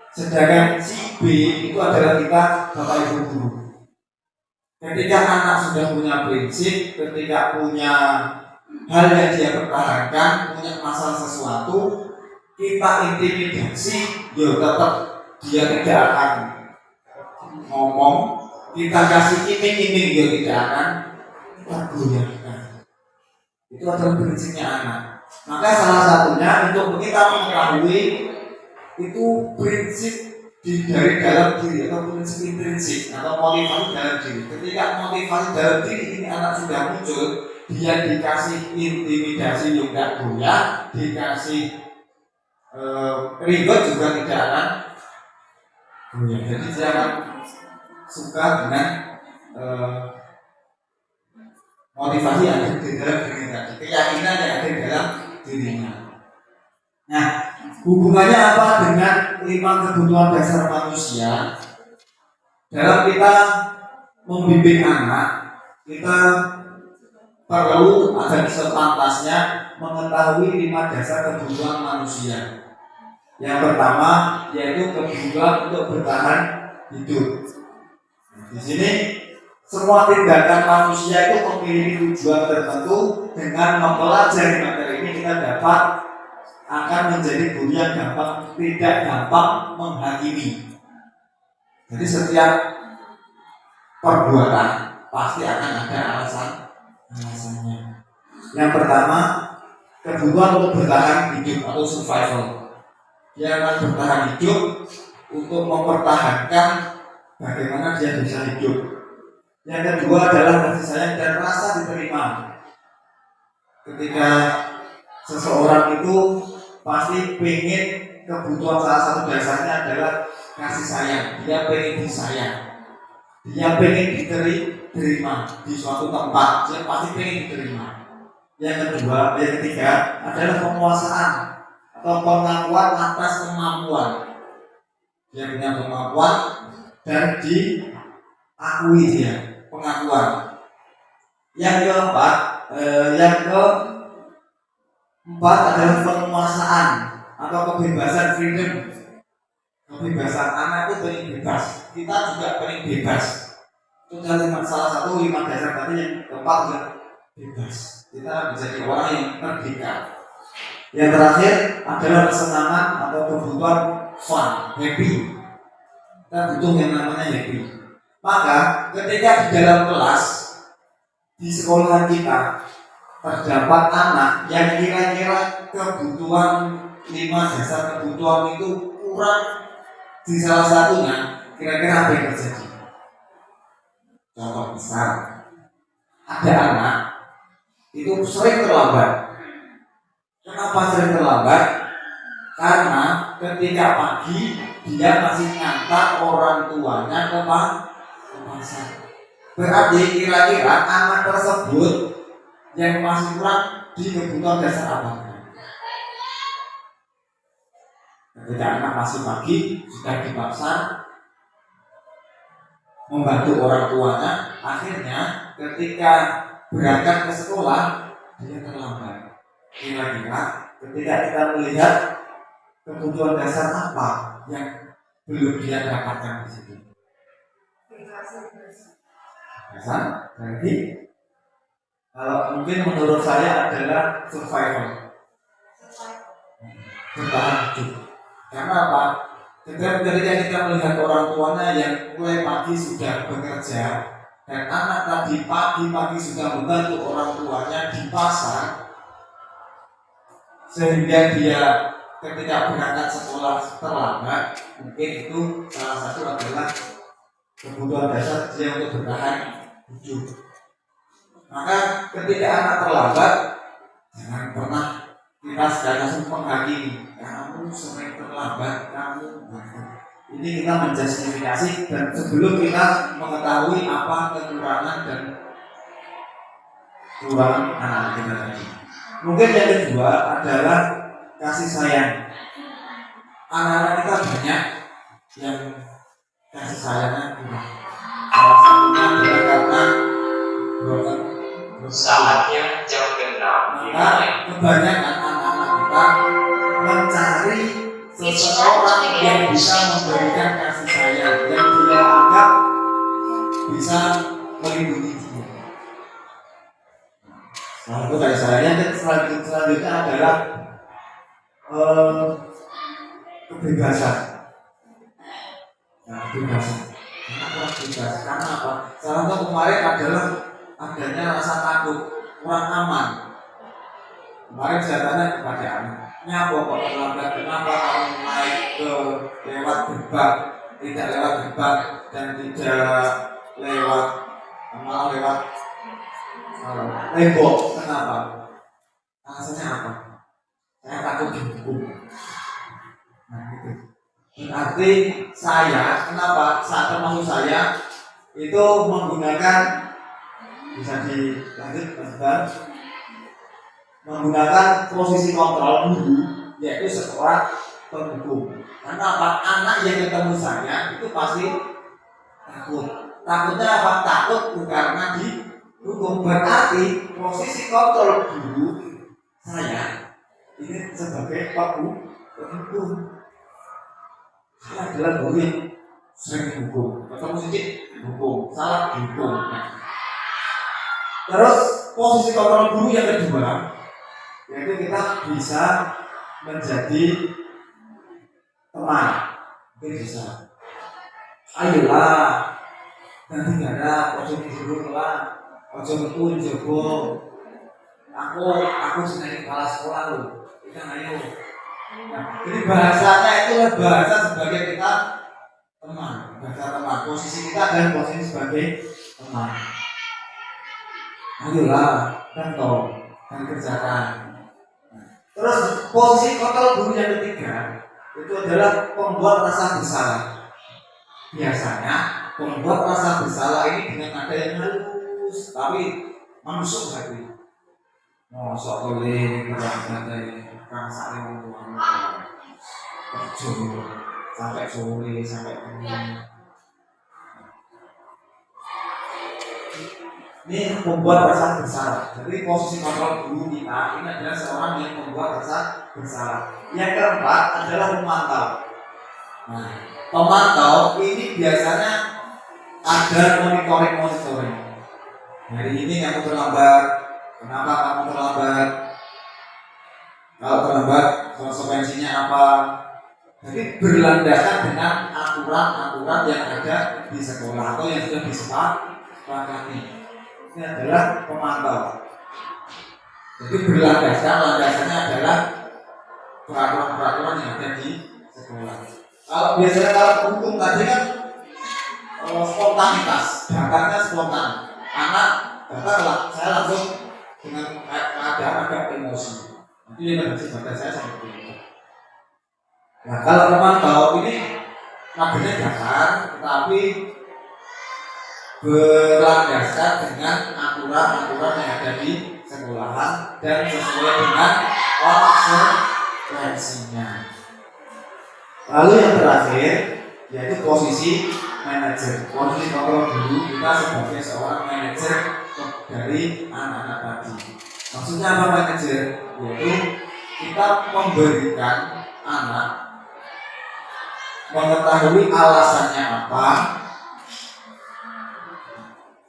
sedangkan si B itu adalah kita bapak ibu guru. Ketika anak sudah punya prinsip, ketika punya hal yang dia pertahankan, punya masalah sesuatu, kita intimidasi, ya tetap dia tidak akan ngomong. Kita kasih iming-iming, dia tidak akan tergoyahkan. Itu adalah prinsipnya anak. Maka salah satunya untuk kita mengetahui itu prinsip dari dalam diri atau prinsip intrinsik atau motivasi dalam diri. Ketika motivasi dalam diri ini anak sudah muncul, dia dikasih intimidasi yang tidak goyah, dikasih ribet juga tidak akan goyah. Jadi dia akan suka dengan motivasi yang ada di dalam diri tadi, keyakinan yang ada di dalam dirinya. Nah, hubungannya apa dengan 5 kebutuhan dasar manusia? Dalam kita membimbing anak, kita perlu agar sepantasnya mengetahui 5 dasar kebutuhan manusia. Yang pertama yaitu kebutuhan untuk bertahan hidup. Di sini semua tindakan manusia itu memiliki tujuan tertentu. Dengan mempelajari materi ini kita dapat akan menjadi guru yang tidak gampang menghakimi. Jadi setiap perbuatan pasti akan ada alasannya. Yang pertama, kebutuhan untuk bertahan hidup atau survival. Dia akan bertahan hidup untuk mempertahankan bagaimana dia bisa hidup. Yang kedua adalah kasih sayang dan rasa diterima. Ketika seseorang itu pasti pengen, kebutuhan salah satu dasarnya adalah kasih sayang. Dia pengen disayang, dia pengen diterima di suatu tempat, dia pasti pengen diterima. Yang ketiga adalah penguasaan atau pengakuan atas kemampuan. Dia punya kemampuan dan diakui dia, pengakuan. Yang keempat adalah penguasaan atau kebebasan, freedom. Kebebasan anak itu pengen bebas, kita juga pengen bebas. Itu salah satu 5 dasar tadi yang keempat juga bebas. Kita menjadi orang yang merdeka. Yang terakhir adalah kesenangan atau kebutuhan fun, happy. Kita butuh yang namanya happy. Maka ketika di dalam kelas di sekolah kita terdapat anak yang kira-kira kebutuhan 5 dasar kebutuhan itu kurang di salah satunya, kira-kira apa yang terjadi? Contoh besar, ada anak itu sering terlambat. Kenapa sering terlambat? Karena ketika pagi dia masih ngantar orang tuanya ke pasar. Berarti kira-kira anak tersebut yang masih kurang di kebutuhan dasar apa? Ketika anak masih pagi sudah di pasar membantu orang tuanya, akhirnya ketika berangkat ke sekolah dia terlambat. Kira-kira ketika kita melihat kebutuhan dasar apa yang belum dia dapatkan di situ? Dasar, jadi kalau mungkin menurut saya adalah survival, bertahan hidup. Karena apa? Ketika kita melihat orang tuanya yang mulai pagi sudah bekerja dan anak tadi pagi-pagi sudah membantu orang tuanya di pasar, sehingga dia ketika berangkat sekolah terlambat, mungkin itu salah satu adalah kebutuhan dasar dia untuk bertahan hidup. Maka ketika anak terlambat, jangan pernah kita secara langsung menghakimi, kamu sering terlambat, kamu. Ini kita menjustifikasi dan sebelum kita mengetahui apa kekurangan dan kekurangan anak kita tadi. Mungkin yang kedua adalah kasih sayang. Anak-anak kita banyak yang kasih sayangnya kurang. Salah satunya adalah karena broken. Saatnya jam 6. Maka kebanyakan anak-anak kita mencari seseorang yang bisa memberikan kasih sayang, yang dia anggap bisa melindungi dia. Salah satu kasih sayangnya selanjutnya adalah kebebasan. Nah, kebebasan. Kenapa bebas? Karena apa? Salah satu kemarin adalah adanya rasa takut, kurang aman. Kemarin saya tanya kepada anak, nyapa kok terlambat? Kenapa kamu naik ke lewat gerbang, tidak lewat gerbang dan tidak lewat malah lewat tembok? Kenapa? Alasannya apa? Saya takut dihukum. Nah gitu. Berarti saya, kenapa? Saat termasuk saya itu menggunakan, bisa dilanjut Mas, menggunakan posisi kontrol guru, yaitu seorang penghukum. Karena apa? Anak yang ketemu saya itu pasti takut. Takutnya apa? Takut karena dihukum. Berarti posisi kontrol guru saya ini sebagai penghukum. Saya adalah guru yang sering dihukum. Ketemu sedikit hukum, salah dihukum. Terus posisi kontrol guru yang kedua, yaitu kita bisa menjadi teman. Mungkin bisa, ayolah, nanti gak ada ojo dulu lah, ojo betul jogo. Aku senang kepala sekolah loh. Kita ayo. Nah, jadi bahasanya itu bahasa sebagai kita teman, bahasa teman. Posisi kita dan posisi sebagai teman. Ayolah, contoh dan kerjakan. Terus posisi kontrol guru yang ketiga itu adalah pembuat rasa bersalah. Biasanya pembuat rasa bersalah ini dengan nada yang halus, tapi menusuk hati. Mosok boleh terang kang sare wong tuane. Kerja sampai sore sampai pagi. Ini membuat rasa bersalah. Jadi posisi kontrol guru kita ini adalah seorang yang membuat rasa bersalah. Yang keempat adalah memantau. Nah, pemantau ini biasanya ada monitoring. Hari ini kamu terlambat. Kenapa kamu terlambat? Kalau terlambat, konsekuensinya apa? Jadi berlandaskan dengan aturan-aturan yang ada di sekolah atau yang sudah disepakati. Ini adalah pemantau. Jadi landasannya adalah peraturan-peraturan yang ada di sekolah. Kalau biasanya kalau hukum tadi kan spontanitas, datangnya spontan. Anak datang saya langsung dengan keadaan agak emosi. Nanti dia berhasil baca saya seperti itu. Nah kalau pemantau ini kadernya datang, tetapi berlandaskan dengan aturan-aturan yang ada di sekolahan dan sesuai dengan konsekuensinya. Lalu yang terakhir yaitu posisi manajer. Posisi kontrol dulu kita sebagai seorang manajer dari anak-anak tadi. Maksudnya apa manajer? Yaitu kita memberikan anak mengetahui alasannya apa,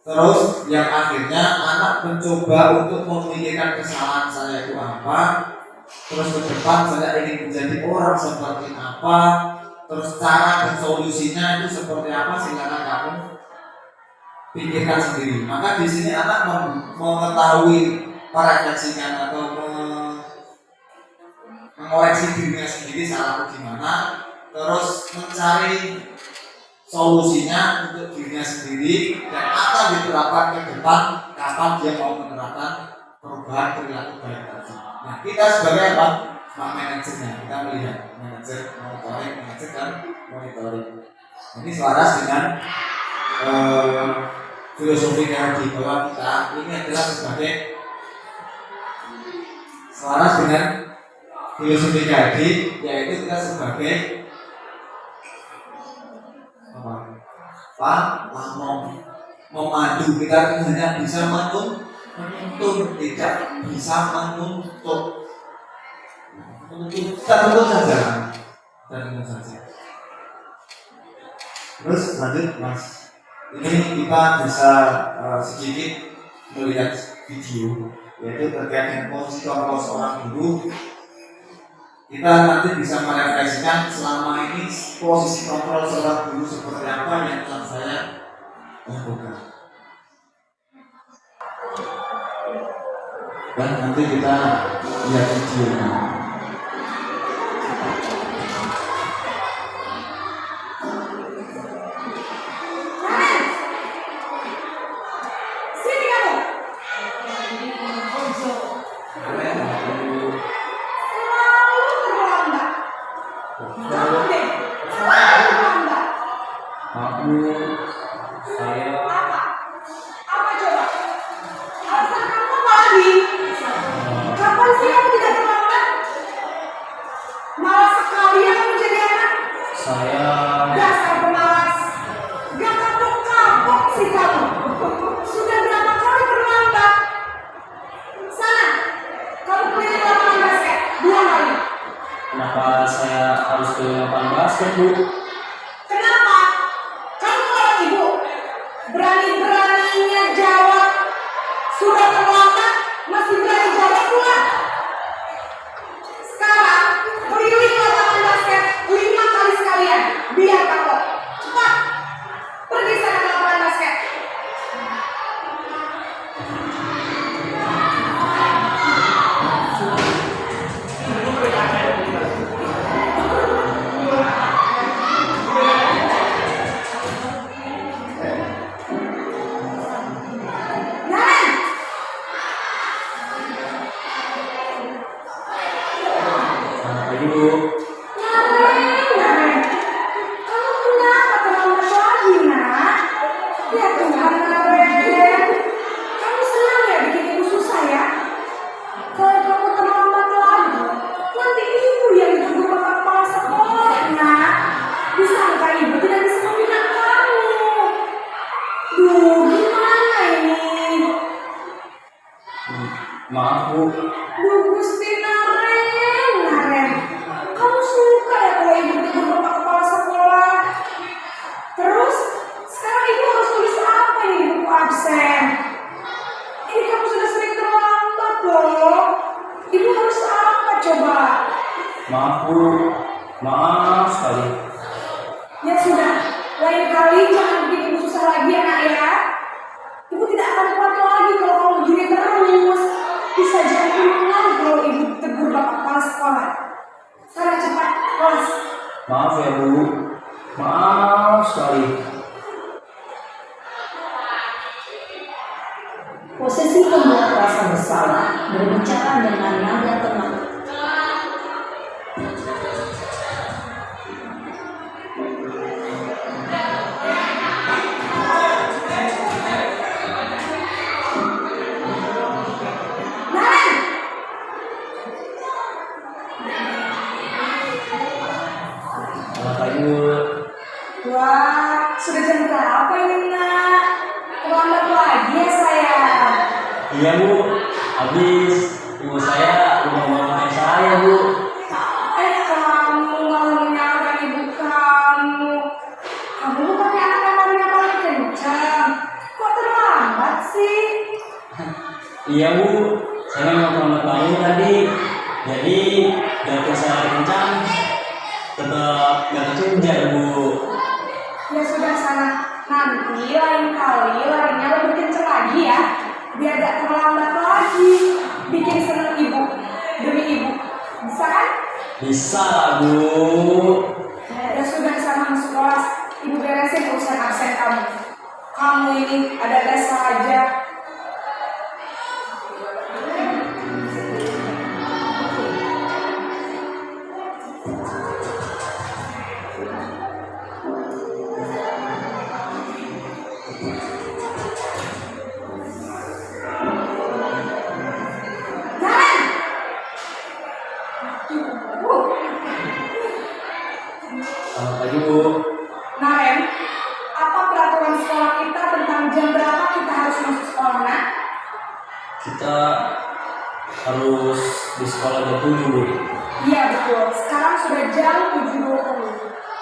terus yang akhirnya anak mencoba untuk memikirkan kesalahan saya itu apa, terus ke depan saya ingin menjadi orang seperti apa, terus cara dan solusinya itu seperti apa, silakan kamu pikirkan sendiri. Maka di sini anak mengetahui, merefleksikan atau mengoreksi dirinya sendiri salahnya di mana, terus mencari solusinya untuk dirinya sendiri dan akan diterapkan ke depan kapan dia mau menerapkan perubahan perilaku baik tadi. Nah kita sebagai apa? Manajernya, kita melihat manajer dan monitoring. Ini selaras dengan filosofi tadi bahwa kita ini adalah sebagai selaras dengan filosofi tadi, yaitu kita sebagai memandu. Kita hanya bisa menuntun, tidak bisa menuntut. Kita tuntut saja. Terus lanjut Mas. Ini kita bisa sedikit melihat video, yaitu terkait dengan posisi kontrol seorang guru. Kita nanti bisa merefleksikan selama ini posisi kontrol seorang guru seperti apa yang telah saya lakukan. Dan nanti kita lihat videonya. Kenapa saya harus ke lapangan basket, Bu? Kenapa? Kamu orang ibu berani-beraninya jawab sudah terlambat masih berani jawab pula. Sekarang keliling lapangan basket 5 kali sekalian biar kapok. Cepat pergi sana ke lapangan basket. Maaf, Bu. Duh Gusti Naren, kamu suka ya kalau ibu tegur bapak kepala sekolah? Maaf Bu, maaf sekali. Ya sudah, lain kali jangan bikin ibu susah lagi anak ya. Ibu tidak akan kuat lagi kalau kamu begini terus. Bisa jadi ulang kalau ibu tegur bapak kepala sekolah. Sana cepat kelas. Maaf ya Bu, maaf sekali. Posisi pembuat rasa bersalah berbicara dengan nada tenang. Selamat pagi Bu. Wah, sudah jam berapa ini nak? Terlambat lagi ya sayang. Iya Bu, habis ibu saya udah ngomongin saya Bu. Kamu malah menyalahkan ibu kamu. Kamu bukannya anak yang larinya paling kencang. Kok terlambat sih? Iya Bu, saya memang terlambat bangun tadi. Jadi biarpun saya kencang, tetap gak kekejar Bu. Ya sudah sana. Nanti lain kali larinya lebih kencang lagi ya. Biar gak terlambat lagi. Bikin seneng ibu. Demi ibu. Bisa kan? Bisa lah Bu. Ya sudah sana masuk kelas. Ibu beresin urusan absen kamu. Kamu ini ada dasar aja. Selamat pagi Bu. Nah, Ren, apa peraturan sekolah kita tentang jam berapa kita harus masuk sekolah, nak? Kita harus di sekolah jam 7 Bu. Iya, betul. Sekarang sudah jam 7.20.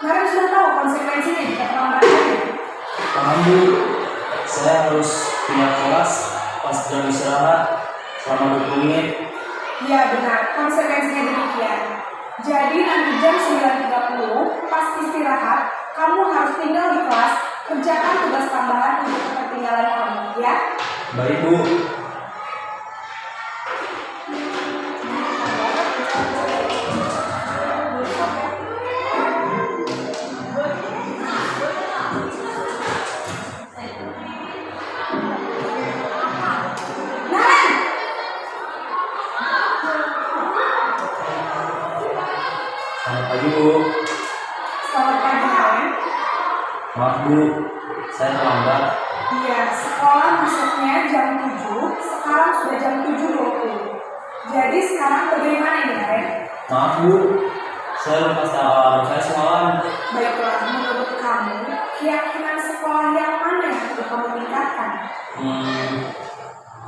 Nah, Ren sudah tahu konsekuensinya jika terlambat lagi. Paham Bu, saya harus pindah kelas pas jam istirahat selama 20 menit. Iya, benar. Konsekuensinya demikian. Jadi nanti jam 9.30 pas istirahat, kamu harus tinggal di kelas, kerjakan tugas tambahan untuk ketertinggalan kamu, ya? Baik Bu. Selamat pagi Bu. Selamat pagi, Ren. Maaf Bu, saya terlambat. Iya, sekolah masuknya jam 7, sekarang sudah jam 7.20. Jadi sekarang bagaimana ini, Ren? Maaf Bu, saya lupa alarm saya semalam. Baiklah, menurut kamu, keyakinan sekolah yang mana yang perlu kamu tingkatkan?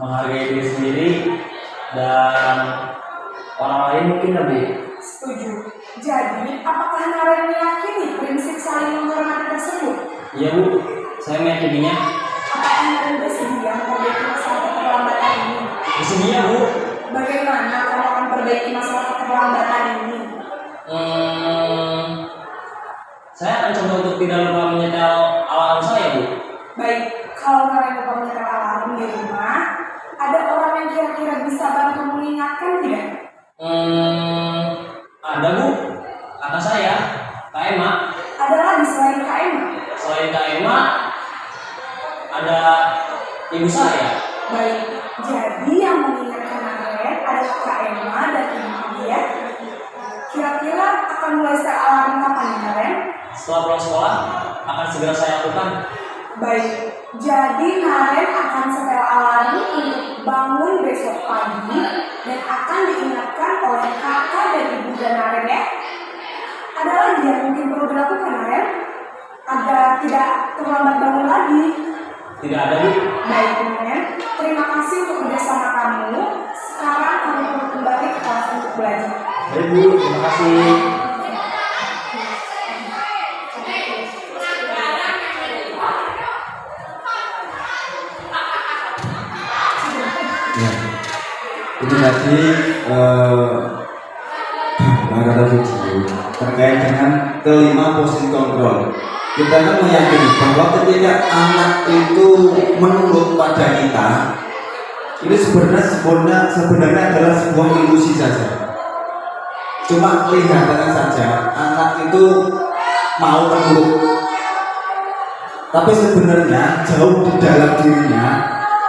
Menghargai diri sendiri dan orang lain mungkin lebih. Setuju. Jadi, apakah Naren meyakini prinsip saling menghormati tersebut? Iya Bu, saya meyakininya. Apakah Naren bersedia memperbaiki masalah keterlambatan ini? Bersedia Bu. Bagaimana kamu akan perbaiki masalah keterlambatan ini? Saya akan coba untuk tidak lupa menyetel alarm saya Bu. Baik, kalau Naren lupa menyetel alarm di rumah, ada orang yang kira-kira bisa bantu mengingatkan tidak? Ada Bu, kakak saya, Kak Emma. Ada lagi selain Kak Emma? Selain Kak Emma, ada ibu saya. Baik, jadi yang mengingatkan Naren adalah Kak Emma dan ibu dia. Kira-kira akan mulai setel alarm kapan nih, Naren? Setelah pulang sekolah, akan segera saya lakukan. Baik, jadi Naren akan setel alarm untuk bangun besok pagi dan akan diingatkan oleh kakak dan ibu dan Naren ya. Ada lagi yang mungkin perlu dilakukan Naren agar tidak terlambat bangun lagi. Tidak ada Bu. Baik Naren, terima kasih untuk kerjasama kamu. Sekarang kamu perlu kembali ke kelas untuk belajar. Baik Bu, terima kasih. Ya. Itu tadi gambaran kata video terkait dengan kelima posisi kontrol. Kita kan meyakini bahwa ketika anak itu menurut pada kita, ini sebenarnya adalah sebuah ilusi saja. Cuma kelihatannya saja anak itu mau menurut, tapi sebenarnya jauh di dalam dirinya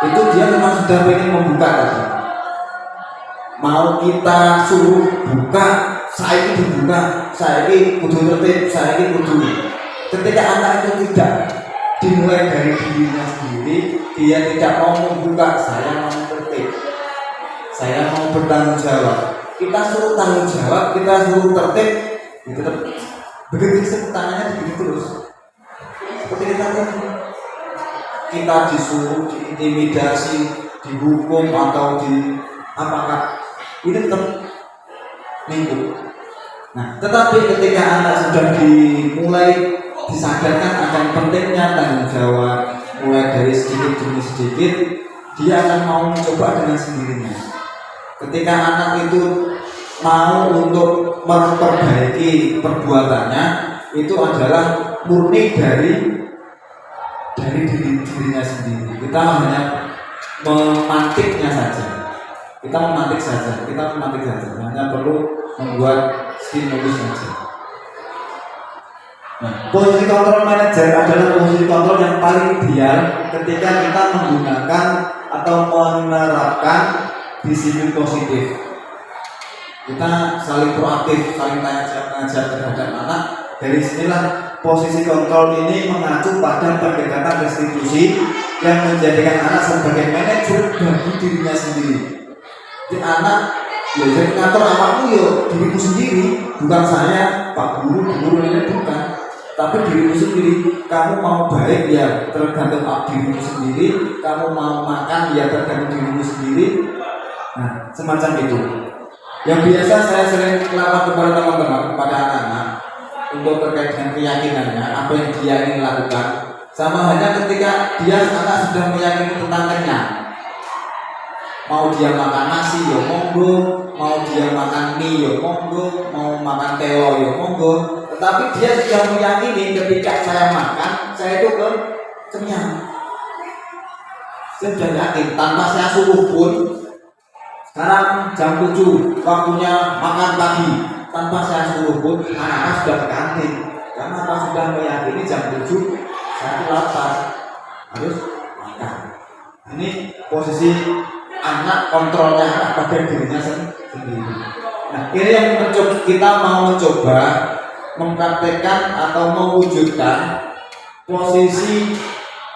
itu dia memang sudah ingin membuka tadi. Mau kita suruh buka, saya ini dibuka, saya ini kudu tertib, saya ini kudu. Ketika anak itu tidak dimulai dari dirinya sendiri, dia tidak mau membuka, saya mau tertib, saya mau bertanggung jawab. Kita suruh tanggung jawab, kita suruh tertib, itu begitu tangannya begitu terus. Seperti kita disuruh, diintimidasi, dihukum atau di apakah ini tetap minggu. Nah, tetapi ketika anak sudah dimulai disadarkan akan pentingnya tanggung jawab, mulai dari sedikit demi sedikit, dia akan mau mencoba dengan sendirinya. Ketika anak itu mau untuk memperbaiki perbuatannya, itu adalah murni dari dirinya sendiri. Kita hanya memantiknya saja. Kita memantik saja. Hanya perlu membuat stimulus saja. Nah, posisi kontrol manager adalah posisi kontrol yang paling ideal ketika kita menggunakan atau menerapkan disiplin positif. Kita saling proaktif, saling tanya jawab terhadap anak. Dari sinilah posisi kontrol ini mengacu pada pendekatan restitusi yang menjadikan anak sebagai manajer bagi dirinya sendiri. Di anak ya jadi ngatur anakmu ya dirimu sendiri, bukan saya Pak Guru ini bukan. Tapi dirimu sendiri, kamu mau baik ya tergantung dirimu sendiri, kamu mau makan ya tergantung dirimu sendiri. Nah, semacam itu. Yang biasa saya sering lakukan kepada teman-teman, kepada anak-anak untuk terkait dengan keyakinannya, apa yang dia ingin lakukan. Sama halnya ketika dia anak sudah meyakini tentang kenyang. Mau dia makan nasi ya monggo, mau dia makan mie ya monggo, mau makan telo ya monggo. Tetapi dia sudah meyakini ketika saya makan, saya itu kenyang. Saya sudah yakin, tanpa saya suruh pun. Sekarang jam 7, waktunya makan pagi. Tanpa saya suruh pun, anak-anak sudah ke kantin. Karena apa sudah meyakini jam 7, saya lapar, harus makan. Ini posisi anak, kontrolnya anak pada dirinya sendiri. Nah, ini yang kita mau mencoba mempraktekkan atau mewujudkan posisi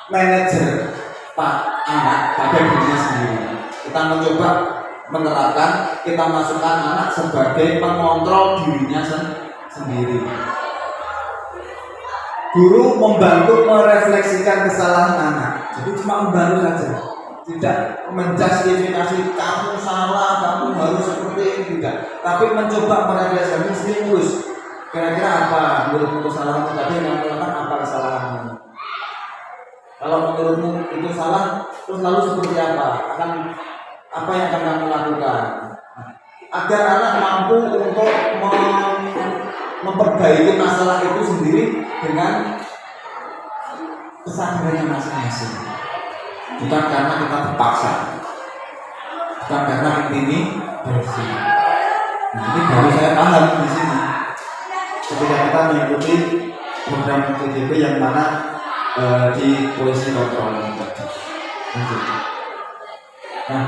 manajer anak pada dirinya sendiri. Kita mencoba menerapkan, kita masukkan anak sebagai pengontrol dirinya sendiri. Guru membantu merefleksikan kesalahan anak, jadi cuma membantu saja, tidak menjustifikasi kamu salah, kamu harus seperti ini, tidak. Tapi mencoba merefleksikan, stimulus. Kira-kira apa menurutmu kesalahanmu tadi yang melakukan apa kesalahanmu? Kalau menurutmu itu salah, terus lalu seperti apa? Apa yang akan kamu lakukan? Agar anak mampu untuk memperbaiki masalah itu sendiri dengan kesadarannya masing-masing. Bukan karena kita terpaksa, bukan karena ini versi. Nah, ini baru saya paham di sini. Ketika kita mengikuti program TDP yang mana di posisi kontrol tadi. Nah,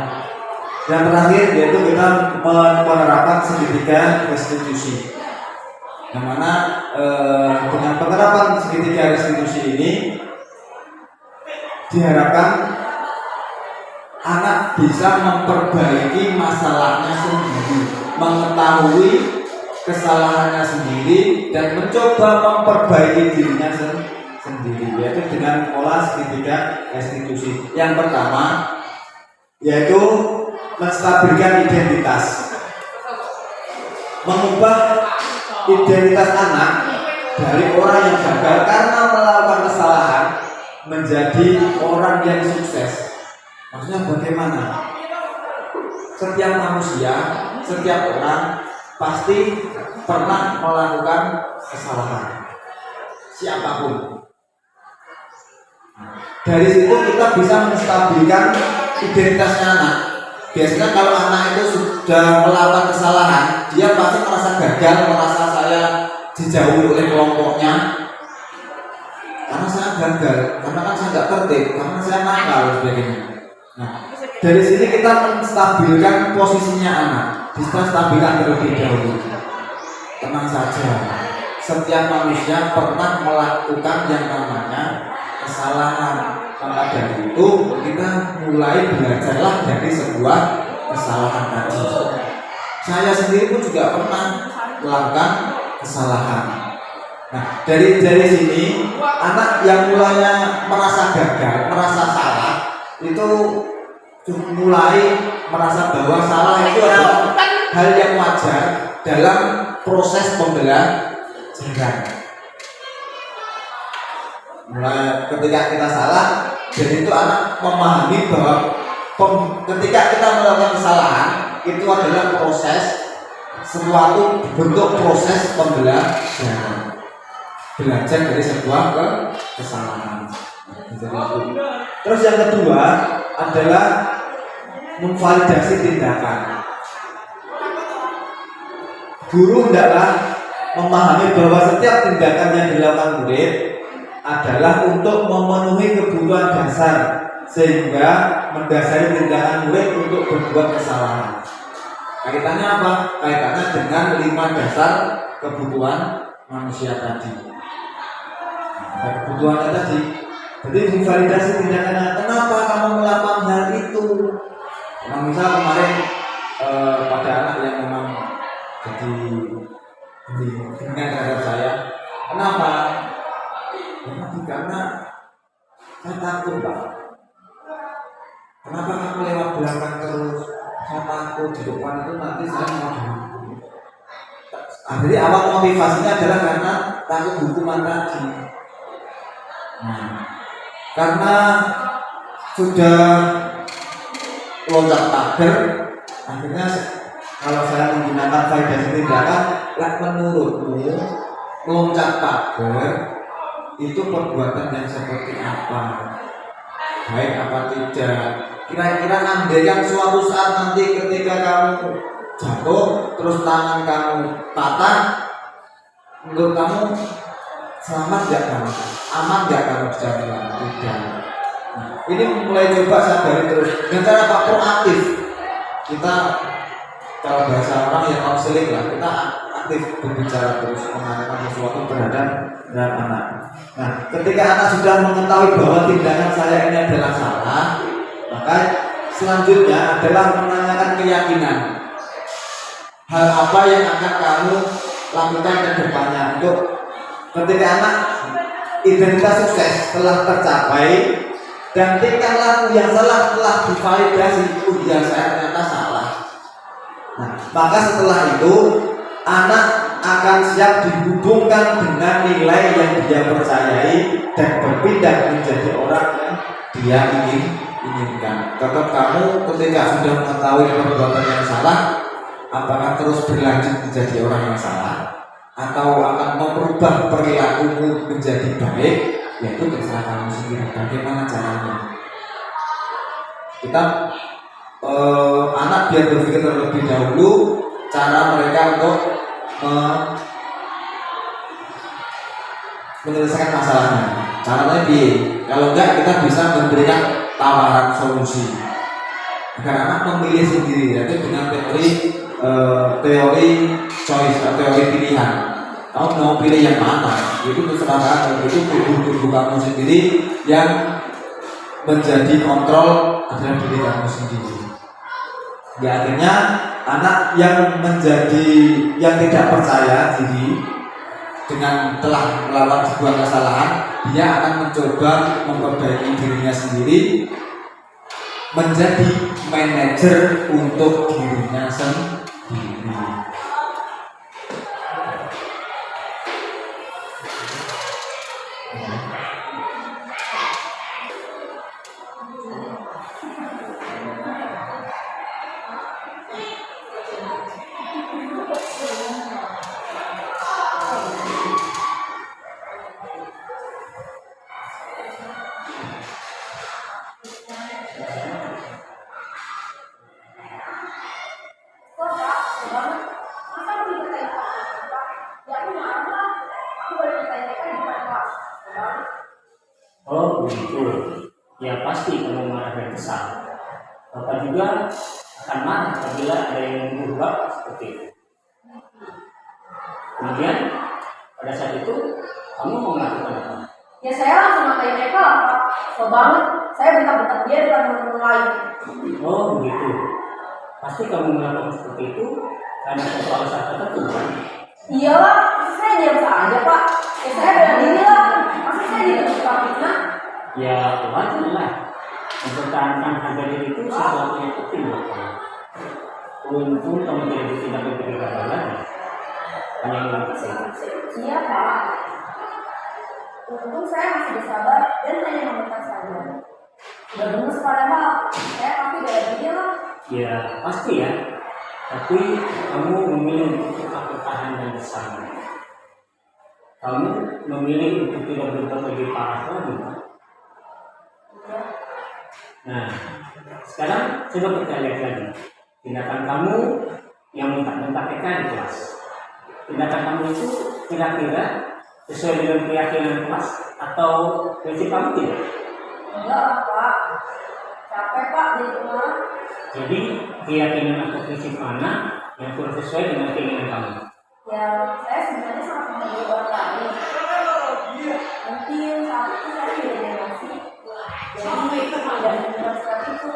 yang terakhir yaitu kita menerapkan segitiga restitusi. Yang mana dengan penerapan segitiga restitusi ini diharapkan anak bisa memperbaiki masalahnya sendiri, mengetahui kesalahannya sendiri dan mencoba memperbaiki dirinya sendiri, yaitu dengan pola segitiga restitusi. Yang pertama yaitu menstabilkan identitas, mengubah identitas anak dari orang yang gagal karena melakukan kesalahan menjadi orang yang sukses. Maksudnya bagaimana? Setiap manusia, setiap orang pasti pernah melakukan kesalahan, siapapun. Dari situ kita bisa menstabilkan identitasnya anak. Biasanya kalau anak itu sudah melakukan kesalahan, dia pasti merasa gagal, merasa saya dijauhi oleh kelompoknya karena saya gagal, karena kan saya nggak tertib, karena saya nakal dan sebagainya. Nah, dari sini kita menstabilkan posisinya anak, bisa stabilkan terlebih dahulu. Tenang saja, setiap manusia pernah melakukan yang namanya kesalahan. Maka dari itu kita mulai belajarlah dari sebuah kesalahan tadi. Saya sendiri pun juga pernah melakukan kesalahan. Nah, dari sini anak yang mulanya merasa gagal, merasa salah, itu mulai merasa bahwa salah itu adalah hal yang wajar dalam proses pembelajaran. Mulai ketika kita salah, jadi itu anak memahami bahwa ketika kita melakukan kesalahan itu adalah proses, suatu bentuk proses pembelajaran, belajar dari sebuah kesalahan. Terus yang kedua adalah memvalidasi tindakan. Guru hendaklah memahami bahwa setiap tindakan yang dilakukan murid adalah untuk memenuhi kebutuhan dasar, sehingga mendasari tindakan murid untuk berbuat kesalahan. Kaitannya apa? Kaitannya dengan 5 dasar kebutuhan manusia tadi. Kebutuhannya tadi. Jadi memvalidasi tindakannya. Kenapa kamu melakukan hal itu? Nah, misal kemarin pada anak yang memang jadi dengan terhadap saya, kenapa? Karena saya takut, Pak. Kenapa kamu lewat belakang terus? Saya takut di depan itu nanti saya mau dihukum. Jadi awal motivasinya adalah karena takut hukuman tadi. Karena sudah loncat pagar, akhirnya kalau saya menggunakan validasi tindakan, menurutmu loncat pagar itu perbuatan yang seperti apa? Baik apa tidak? Kira-kira andaikan suatu saat nanti ketika kamu jatuh terus tangan kamu patah, menurut kamu selamat gak kamu? Aman gak kamu jalan? Tidak. Nah, ini mulai coba sadari terus dengan cara apa? Proaktif. Kita kalau bahasa orang yang konseling lah, kita aktif berbicara terus menanyakan sesuatu terhadap anak. Nah, ketika anak sudah mengetahui bahwa tindakan saya ini adalah salah, maka selanjutnya adalah menanyakan keyakinan. Hal apa yang akan kamu lakukan ke depannya untuk ketika anak identitas sukses telah tercapai dan tingkah laku yang salah telah divalidasi, ya saya ternyata salah. Nah, maka setelah itu anak akan siap dihubungkan dengan nilai yang dia percayai dan berpindah menjadi orang yang dia inginkan. Tetap kamu ketika sudah mengetahui perbuatan yang salah, apakah terus berlanjut menjadi orang yang salah atau akan merubah perilakumu menjadi baik, yaitu terserah kamu sendiri. Bagaimana caranya? Kita anak biar berpikir terlebih dahulu cara mereka untuk menyelesaikan masalahnya. Caranya kalau enggak kita bisa memberikan tawaran solusi agar anak memilih sendiri, yaitu dengan teori choice atau teori pilihan. Kamu mau pilih yang mana? Itu terserah kamu. Itu tubuh kamu sendiri yang menjadi kontrol adalah diri kamu sendiri. Ya, akhirnya anak yang tidak percaya diri dengan telah melakukan sebuah kesalahan, dia akan mencoba memperbaiki dirinya sendiri, menjadi manajer untuk dirinya sendiri. kesal. Bapak juga akan marah apabila ada yang berubah seperti itu. Kemudian pada saat itu kamu mau melakukan apa? Ya saya langsung ngatain mereka lah Pak. So banget, saya bentak-bentak dia depan teman-teman lain. Oh begitu. Pasti kamu melakukan seperti itu karena suatu alasan tertentu kan? Iyalah, masa saya diam saja Pak. Ya saya bela diri lah. Masa saya ditutup fitnah? Ya wajar lah. Mempertahankan harga diri itu sesuatu yang penting buat kamu. Untung kamu tidak berpikir gagal lagi. Hanya yang saja. Iya Pak. Untung saya masih bersabar dan hanya meminta saja. Udah gemes padahal, saya pasti bela diri lah. Ya pasti ya. Tapi kamu memilih untuk tetap bertahan dan bersabar. Kamu memilih untuk tidak berbuat lebih parah lagi. Nah, sekarang coba kita lihat lagi tindakan kamu yang mentak-mentak TK di kelas. Tindakan kamu itu kira-kira sesuai dengan keyakinan kelas atau prinsip kamu tidak? Enggak lah Pak. Capek Pak di rumah. Jadi keyakinan atau prinsip mana yang kurang sesuai dengan keinginan kamu? Ya, saya sebenarnya sangat menghargai orang lain. Mungkin saat itu saya tidak generasi. Jadi, tidak benar seperti itu.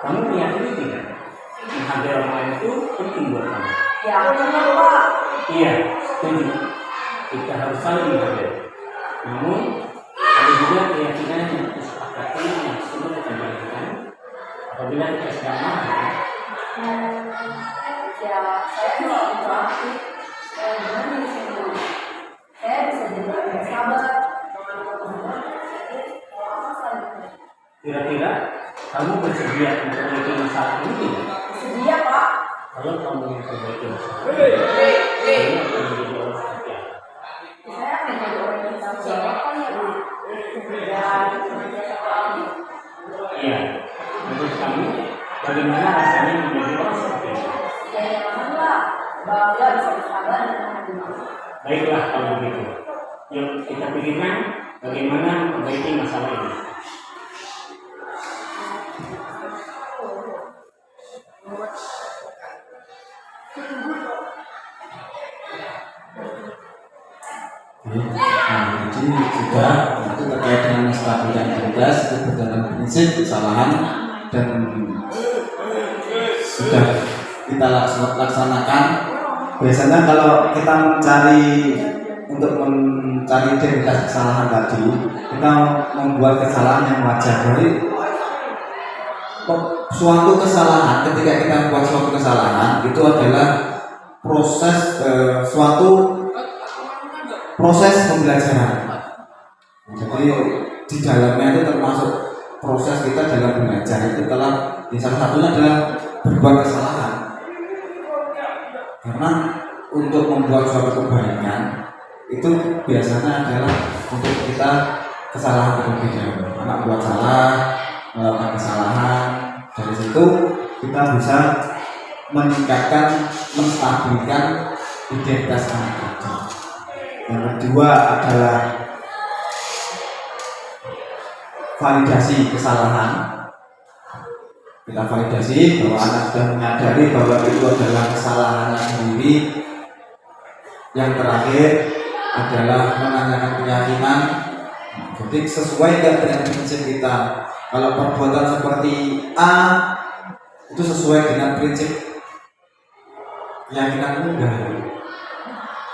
Kamu meyakini tidak? Menghargai orang lain itu penting buat kamu. Ya, benar Pak. Iya, setuju. Kita harus saling menghargai. Namun, ada juga keyakinan yang disepakati yang sudah kita jalankan. Apabila kita sedang marah, Ya, saya bisa berarti. Gimana nih sih? Saya bisa jadi lebih sabar. kira-kira kamu bersedia untuk memiliki masalah ini tidak? Sedia Pak. Kalau kamu memperbaiki masalah ini, kamu akan menjadi orang seperti apa? Saya akan jadi orang yang bertanggung jawab kan ya Pak. Iya, menurut kamu bagaimana rasanya menjadi orang seperti itu? Ya jangan lah. Bangga bisa bersabar dan menerima. Baiklah kalau begitu. Yuk kita pikirkan bagaimana memperbaiki masalah ini. Jadi juga itu terkait dengan stabilan tugas itu berdasarkan prinsip kesalahan dan sudah kita laksanakan. Biasanya kalau kita mencari identitas kesalahan tadi, kita membuat kesalahan yang wajar. Jadi suatu kesalahan, ketika kita membuat suatu kesalahan itu adalah proses pembelajaran. Jadi di dalamnya itu termasuk proses kita dalam belajar itu telah di salah satunya adalah berbuat kesalahan. Karena untuk membuat suatu kebaikan itu biasanya adalah untuk kita kesalahan terlebih dahulu. Anak buat salah, melakukan kesalahan, dari situ kita bisa meningkatkan, menstabilkan identitas anak kita. Yang kedua adalah validasi kesalahan. Kita validasi bahwa anak sudah menyadari bahwa itu adalah kesalahannya sendiri. Yang terakhir adalah menanyakan keyakinan. Jadi sesuai dengan prinsip kita. Kalau perbuatan seperti A itu sesuai dengan prinsip keyakinan enggak.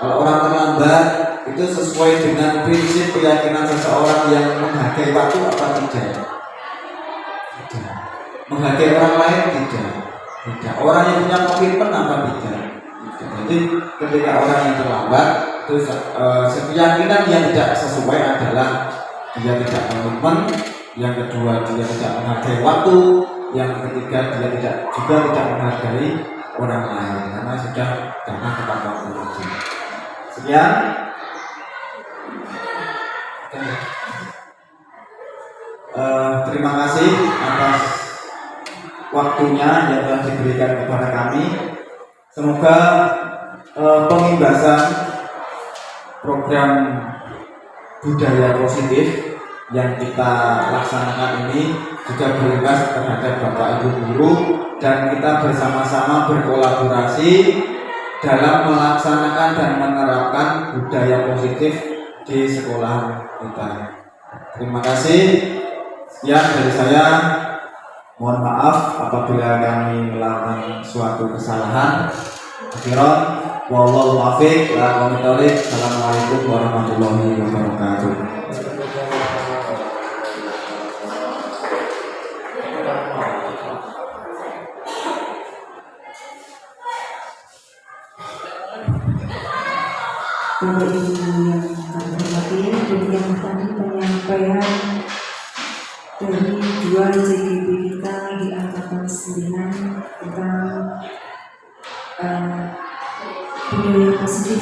Kalau orang terlambat itu sesuai dengan prinsip keyakinan seseorang yang menghargai waktu apa tidak? Tidak. Menghargai orang lain tidak. Tidak. Orang yang punya komitmen apa tidak? Tidak. Jadi ketika orang yang terlambat itu keyakinan yang tidak sesuai adalah dia tidak komitmen, yang kedua dia tidak menghargai waktu, yang ketiga dia tidak menghargai orang lain karena sudah datang tepat waktu lagi. Sekian. Terima kasih atas waktunya yang telah diberikan kepada kami. Semoga pengimbasan program budaya positif yang kita laksanakan ini juga berimbas terhadap Bapak Ibu guru, dan kita bersama-sama berkolaborasi dalam melaksanakan dan menerapkan budaya positif di sekolah kita. Terima kasih. Sekian dari saya. Mohon maaf apabila kami melakukan suatu kesalahan. Akhiran, wallahu muwaffiq ila aqwamit thoriq. Assalamualaikum warahmatullahi wabarakatuh. Bapak Ibu yang kami hormati, demikian tadi penyampaian dari dua JGB kita di angkatan 9 tentang budaya positif.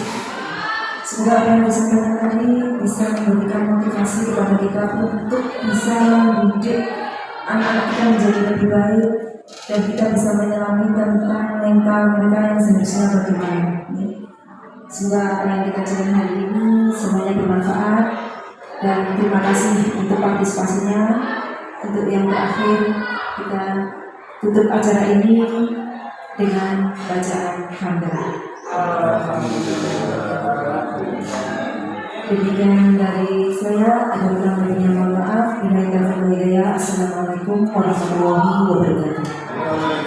Semoga apa yang disampaikan tadi bisa memberikan motivasi kepada kita untuk bisa mendidik anak-anak kita menjadi lebih baik, dan kita bisa menyelami tentang mental mereka yang seharusnya bagaimana. Semoga apa yang kita jalan hari ini semuanya bermanfaat, dan terima kasih untuk partisipasinya. Untuk yang terakhir, kita tutup acara ini dengan bacaan hamdalah. Demikian dari saya, ada kurang lebihnya mohon maaf. Assalamualaikum warahmatullahi wabarakatuh.